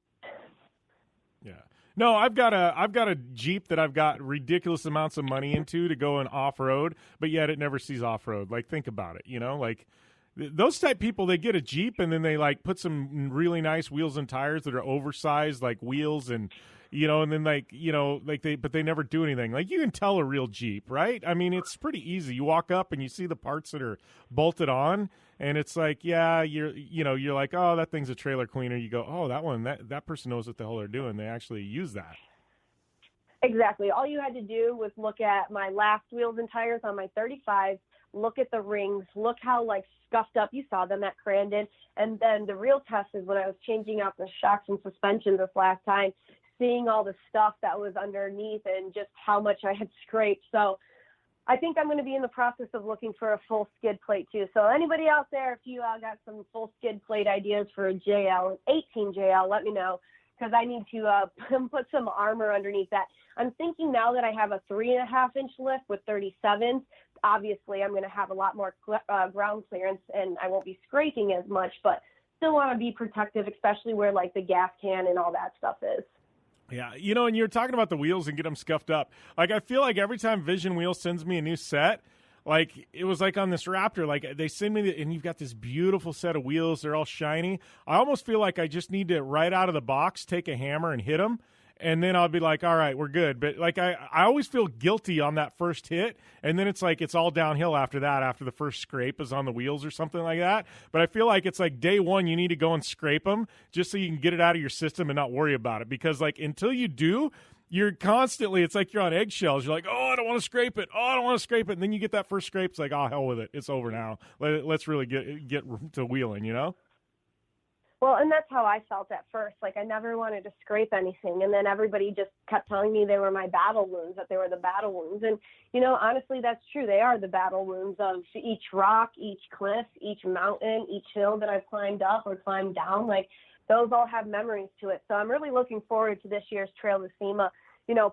Yeah. No, I've got a Jeep that I've got ridiculous amounts of money into to go in off-road, but yet it never sees off-road. Like, think about it, like those type people, they get a Jeep and then they like put some really nice wheels and tires that are oversized, like wheels and, and then but they never do anything. Like you can tell a real Jeep, right? I mean, it's pretty easy. You walk up and you see the parts that are bolted on. And it's like, yeah, you're like, oh, that thing's a trailer cleaner. You go, oh, that one, that person knows what the hell they're doing. They actually use that. Exactly. All you had to do was look at my last wheels and tires on my 35, look at the rings, look how like scuffed up you saw them at Crandon. And then the real test is when I was changing out the shocks and suspension this last time, seeing all the stuff that was underneath and just how much I had scraped. So I think I'm going to be in the process of looking for a full skid plate too. So anybody out there, if you got some full skid plate ideas for a JL, an 18 JL, let me know, because I need to put some armor underneath that. I'm thinking now that I have a 3.5-inch lift with 37s, obviously I'm going to have a lot more ground clearance and I won't be scraping as much, but still want to be protective, especially where like the gas can and all that stuff is. Yeah, and you're talking about the wheels and get them scuffed up. Like, I feel like every time Vision Wheels sends me a new set, like, it was like on this Raptor, like, they send me, and you've got this beautiful set of wheels. They're all shiny. I almost feel like I just need to, right out of the box, take a hammer and hit them, and then I'll be like, all right, we're good. But, like, I always feel guilty on that first hit, and then it's like it's all downhill after that, after the first scrape is on the wheels or something like that. But I feel like it's like day one, you need to go and scrape them just so you can get it out of your system and not worry about it. Because, like, until you do, you're constantly, it's like you're on eggshells. You're like, oh, I don't want to scrape it. Oh, I don't want to scrape it. And then you get that first scrape. It's like, oh, hell with it. It's over now. Let's really get to wheeling, Well, and that's how I felt at first. Like, I never wanted to scrape anything. And then everybody just kept telling me they were my battle wounds, that they were the battle wounds. And, honestly, that's true. They are the battle wounds of each rock, each cliff, each mountain, each hill that I've climbed up or climbed down. Like, those all have memories to it. So I'm really looking forward to this year's Trail to SEMA,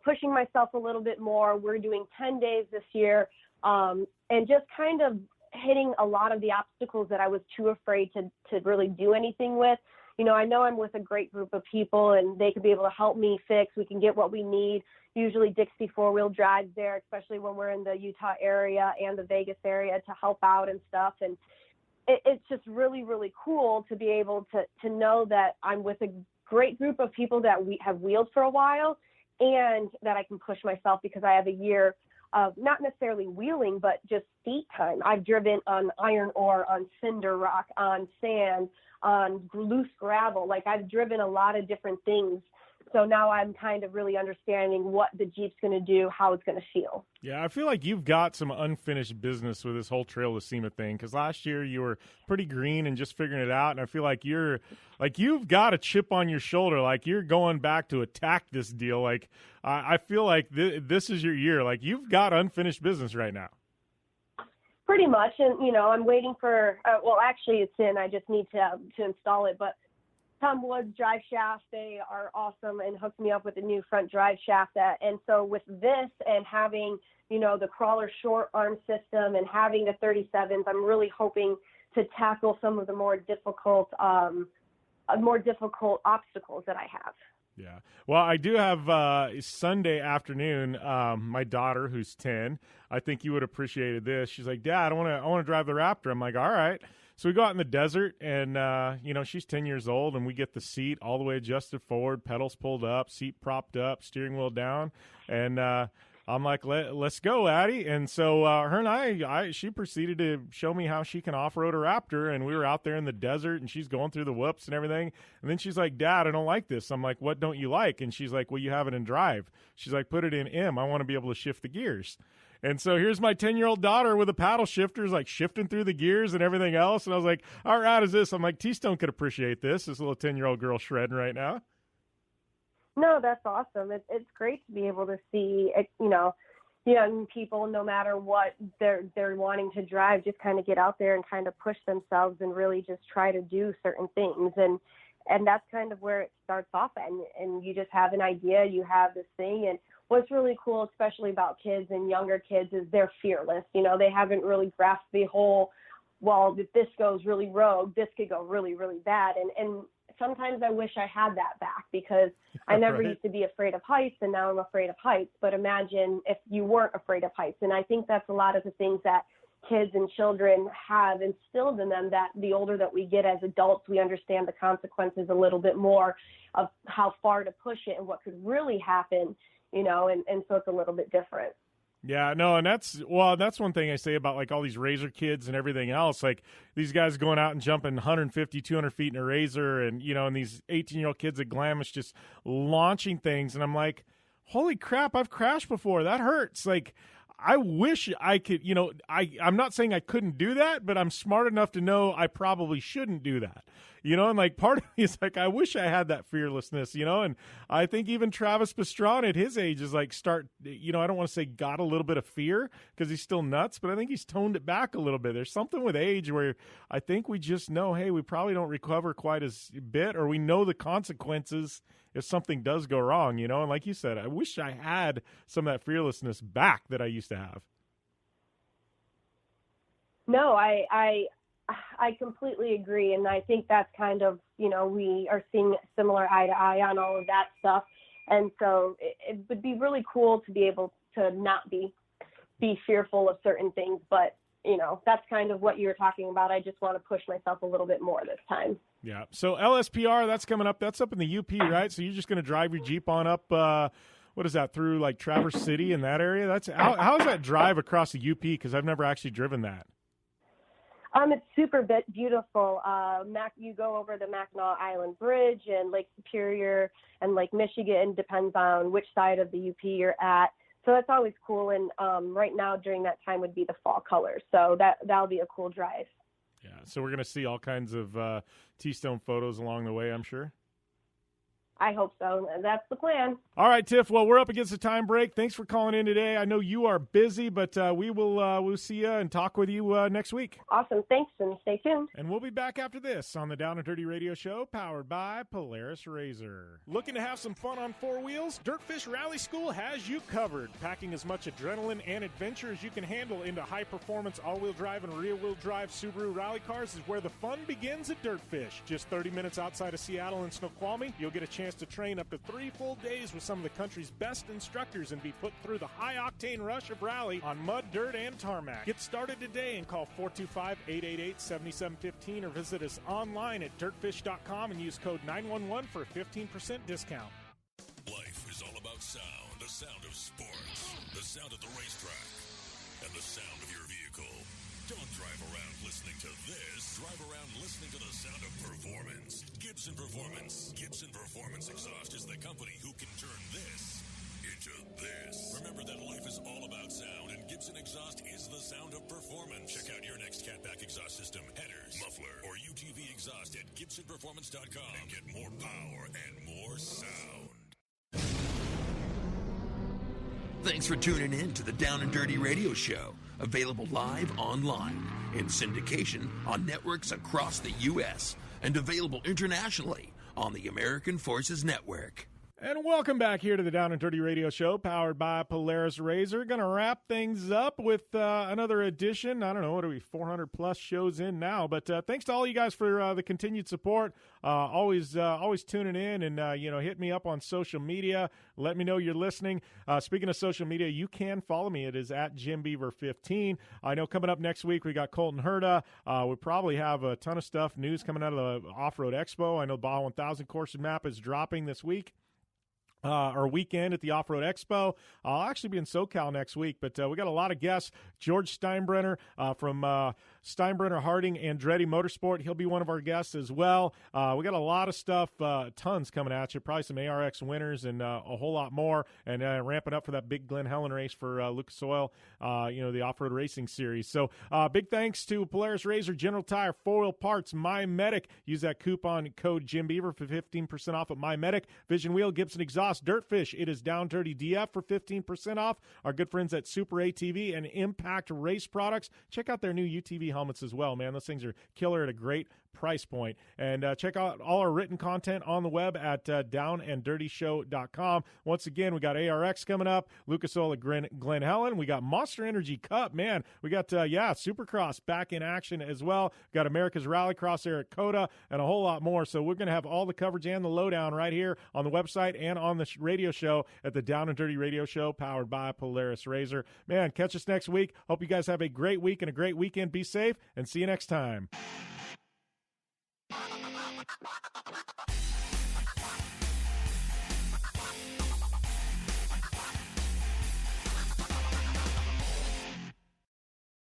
pushing myself a little bit more. We're doing 10 days this year, and just kind of hitting a lot of the obstacles that I was too afraid to really do anything with. I know I'm with a great group of people and they could be able to help me fix. We can get what we need. Usually Dixie 4-wheel drives there, especially when we're in the Utah area and the Vegas area to help out and stuff. And it's just really, really cool to be able to know that I'm with a great group of people that we have wheeled for a while and that I can push myself because I have a year of not necessarily wheeling, but just seat time. I've driven on iron ore, on cinder rock, on sand, on loose gravel. Like, I've driven a lot of different things. So now I'm kind of really understanding what the Jeep's going to do, how it's going to feel. Yeah, I feel like you've got some unfinished business with this whole Trail to SEMA thing, because last year you were pretty green and just figuring it out, and I feel like you've got a chip on your shoulder, like you're going back to attack this deal. Like, I feel like this is your year. Like, you've got unfinished business right now. Pretty much, and I'm waiting for. Well, actually, it's in. I just need to install it, but Tom Wood's drive shaft. They are awesome and hooked me up with a new front drive shaft. And so with this and having, the crawler short arm system and having the 37s, I'm really hoping to tackle some of the more difficult obstacles that I have. Yeah. Well, I do have Sunday afternoon, my daughter, who's 10, I think you would have appreciated this. She's like, Dad, I want to drive the Raptor. I'm like, all right. So we go out in the desert, and, she's 10 years old, and we get the seat all the way adjusted forward, pedals pulled up, seat propped up, steering wheel down. And I'm like, let's go, Addie. And so her and she proceeded to show me how she can off-road a Raptor, and we were out there in the desert, and she's going through the whoops and everything. And then she's like, Dad, I don't like this. I'm like, what don't you like? And she's like, well, you have it in drive. She's like, put it in M. I want to be able to shift the gears. And so here's my 10-year-old daughter with a paddle shifter, like shifting through the gears and everything else. And I was like, how rad is this? I'm like, T-Stone could appreciate this little 10-year-old girl shredding right now. No, that's awesome. It's great to be able to see, young people, no matter what they're wanting to drive, just kind of get out there and kind of push themselves and really just try to do certain things. And that's kind of where it starts off. And you just have an idea, you have this thing. And what's really cool, especially about kids and younger kids, is they're fearless. They haven't really grasped the whole, well, if this goes really rogue, this could go really, really bad. And sometimes I wish I had that back, because I never used to be afraid of heights, and now I'm afraid of heights. But imagine if you weren't afraid of heights. And I think that's a lot of the things that kids and children have instilled in them, that the older that we get as adults, we understand the consequences a little bit more of how far to push it and what could really happen, and so it's a little bit different. Yeah, no, and that's one thing I say about like all these Razor kids and everything else. Like these guys going out and jumping 150, 200 feet in a Razor, and and these 18-year-old kids at Glamis just launching things, and I'm like, holy crap, I've crashed before. That hurts. Like, I wish I could. I'm not saying I couldn't do that, but I'm smart enough to know I probably shouldn't do that. And like part of me is like, I wish I had that fearlessness, and I think even Travis Pastrana at his age is like I don't want to say got a little bit of fear because he's still nuts, but I think he's toned it back a little bit. There's something with age where I think we just know, hey, we probably don't recover quite as bit, or we know the consequences if something does go wrong, and like you said, I wish I had some of that fearlessness back that I used to have. No, I completely agree, and I think that's kind of, we are seeing similar eye to eye on all of that stuff, and so it would be really cool to be able to not be fearful of certain things, but, that's kind of what you were talking about. I just want to push myself a little bit more this time. Yeah, so LSPR, that's coming up. That's up in the UP, right? So you're just going to drive your Jeep on up, what is that, through like Traverse City in that area? That's how's that drive across the UP? Because I've never actually driven that. It's super beautiful. You go over the Mackinac Island Bridge and Lake Superior and Lake Michigan, depends on which side of the UP you're at. So that's always cool. And right now during that time would be the fall colors. So that'll be a cool drive. Yeah. So we're going to see all kinds of T-Stone photos along the way, I'm sure. I hope so. That's the plan. All right, Tiff. Well, we're up against the time break. Thanks for calling in today. I know you are busy, but we'll see you and talk with you next week. Awesome. Thanks, and stay tuned. And we'll be back after this on the Down and Dirty Radio Show, powered by Polaris Razor. Looking to have some fun on four wheels? Dirtfish Rally School has you covered. Packing as much adrenaline and adventure as you can handle into high-performance all-wheel drive and rear-wheel drive Subaru rally cars is where the fun begins at Dirtfish. Just 30 minutes outside of Seattle and Snoqualmie, you'll get a chance to train up to 3 full days with some of the country's best instructors and be put through the high-octane rush of rally on mud, dirt, and tarmac. Get started today and call 425-888-7715 or visit us online at dirtfish.com and use code 911 for a 15% discount. Life is all about sound, the sound of sports, the sound of the racetrack, and the sound of your vehicle. Don't drive around listening to this. Drive around listening to the sound of performance. Gibson Performance. Gibson Performance Exhaust is the company who can turn this into this. Remember that life is all about sound, and Gibson Exhaust is the sound of performance. Check out your next catback exhaust system, headers, muffler, or UTV exhaust at GibsonPerformance.com and get more power and more sound. Thanks for tuning in to the Down and Dirty Radio Show. Available live online in syndication on networks across the U.S. and available internationally on the American Forces Network. And welcome back here to the Down and Dirty Radio Show, powered by Polaris Razor. Going to wrap things up with another edition. I don't know, what are we, 400-plus shows in now? But thanks to all you guys for the continued support. Always tuning in and, hit me up on social media. Let me know you're listening. Speaking of social media, you can follow me. It is at JimBeaver15. I know coming up next week we got Colton Herta. We probably have a ton of stuff, news coming out of the Off-Road Expo. I know Baja 1000 course map is dropping this week. Our weekend at the Off-Road Expo. I'll actually be in SoCal next week, but we got a lot of guests. George Steinbrenner from Steinbrenner Harding Andretti Motorsport. He'll be one of our guests as well. We got a lot of stuff, tons coming at you. Probably some ARX winners and a whole lot more. And ramping up for that big Glen Helen race for Lucas Oil, the Off-Road Racing Series. So big thanks to Polaris Razor, General Tire, 4-Wheel Parts, MyMedic. Use that coupon code Jim Beaver for 15% off at MyMedic. Vision Wheel, Gibson Exhaust, Dirtfish. It is Down Dirty DF for 15% off. Our good friends at Super ATV and Impact Race Products. Check out their new UTV helmets as well, man. Those things are killer at a great price point. And check out all our written content on the web at downanddirtyshow.com. Once again, we got ARX coming up, Lucas Oil at Glen Helen. We got Monster Energy Cup, man. We got, Supercross back in action as well. Got America's Rallycross there at COTA and a whole lot more. So we're going to have all the coverage and the lowdown right here on the website and on the radio show at the Down and Dirty Radio Show, powered by Polaris Razor. Man, catch us next week. Hope you guys have a great week and a great weekend. Be safe, and see you next time.